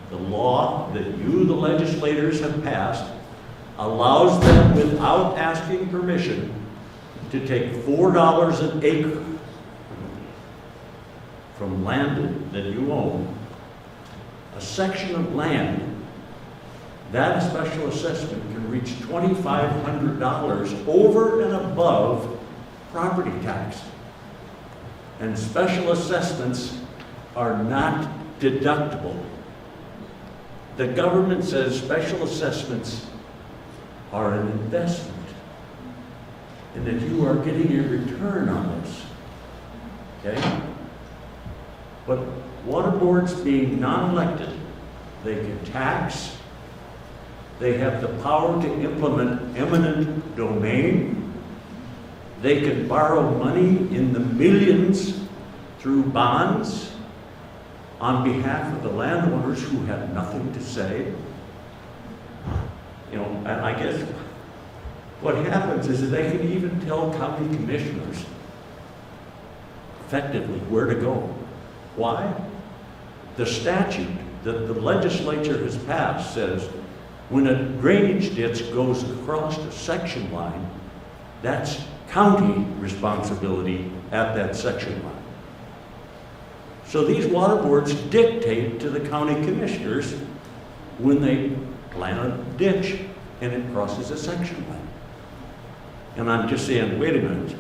the law that you, the legislators, have passed allows them, without asking permission, to take $4 an acre from land that you own, a section of land. That special assessment can reach $2,500 over and above property tax. And special assessments are not deductible. The government says special assessments are an investment and that you are getting a return on this. Okay? But water boards being non-elected, they can tax, they have the power to implement eminent domain, they can borrow money in the millions through bonds on behalf of the landowners who have nothing to say. You know, and I guess what happens is that they can even tell county commissioners effectively where to go. Why? The statute that the legislature has passed says when a drainage ditch goes across a section line, that's county responsibility at that section line. So these water boards dictate to the county commissioners when they plan a ditch and it crosses a section line. And I'm just saying, wait a minute.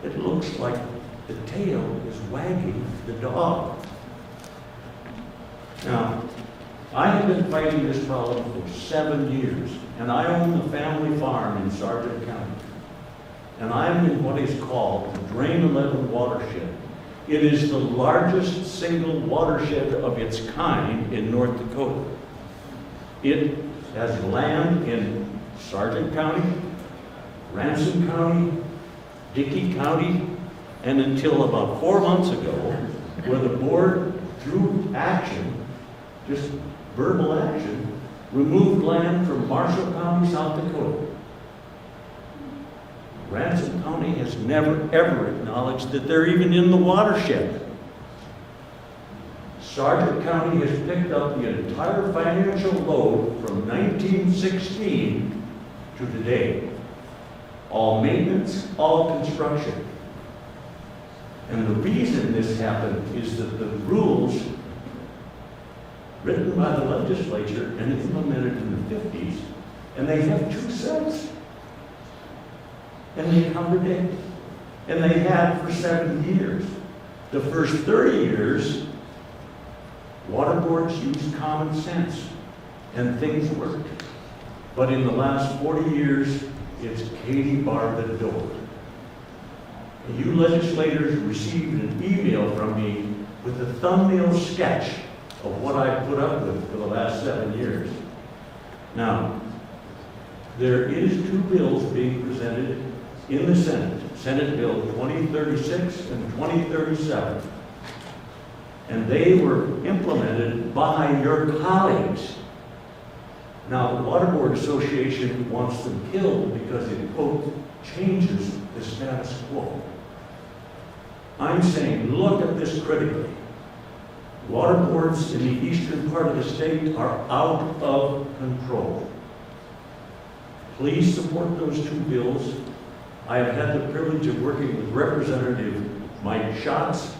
It looks like the tail is wagging the dog. Now, I have been fighting this problem for 7 years, and I own the family farm in Sargent County. And I'm in what is called the Drain 11 watershed. It is the largest single watershed of its kind in North Dakota. It has land in Sargent County, Ransom County, Dickey County, and until about 4 months ago, where the board, through action, just verbal action, removed land from Marshall County, South Dakota. Ransom County has never, ever acknowledged that they're even in the watershed. Sargent County has picked up the entire financial load from 1916 to today. All maintenance, all construction. And the reason this happened is that the rules written by the legislature and implemented in the 50s, and they have 2 sets. And they contradict. And they have for 7 years. The first 30 years, water boards used common sense, and things worked. But in the last 40 years, it's Katie barred the door. And you legislators received an email from me with a thumbnail sketch of what I've put up with for the last 7 years. Now, there is 2 bills being presented in the Senate, Senate Bill 2036 and 2037. And they were implemented by your colleagues Now, the Water Board Association wants them killed because it, quote, changes the status quo. I'm saying, look at this critically. Water boards in the eastern part of the state are out of control. Please support those two bills. I have had the privilege of working with Representative Mike Schatz.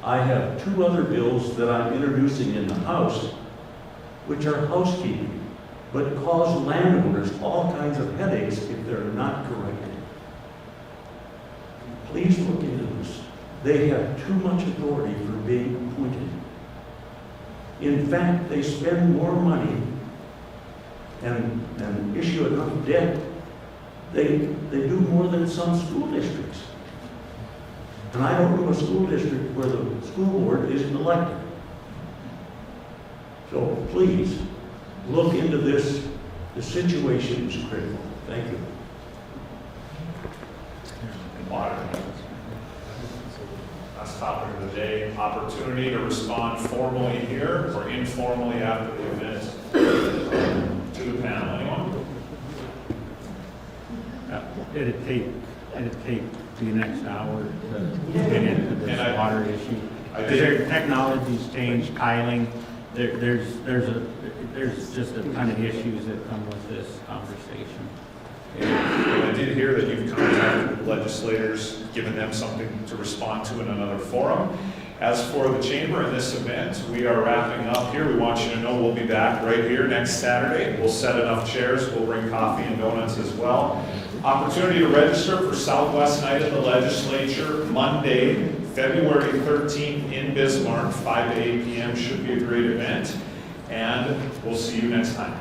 I have two other bills that I'm introducing in the House, which are housekeeping, but cause landowners all kinds of headaches if they're not corrected. Please look into this. They have too much authority for being appointed. In fact, they spend more money and issue enough debt. They do more than some school districts. And I don't know a school district where the school board isn't elected. So please, look into this. The situation is critical. Thank you. Water. Last topic of the day, opportunity to respond formally here or informally after the event to the panel. Anyone? It'd take the next hour to get into this water issue. Because technology's changed, tiling. There's just a ton of issues that come with this conversation. I did hear that you've contacted legislators, given them something to respond to in another forum. As for the chamber and this event, we are wrapping up here. We want you to know we'll be back right here next Saturday. We'll set enough chairs. We'll bring coffee and donuts as well. Opportunity to register for Southwest Night at the Legislature, Monday, February 13th in Bismarck, 5 to 8 p.m. Should be a great event. And we'll see you next time.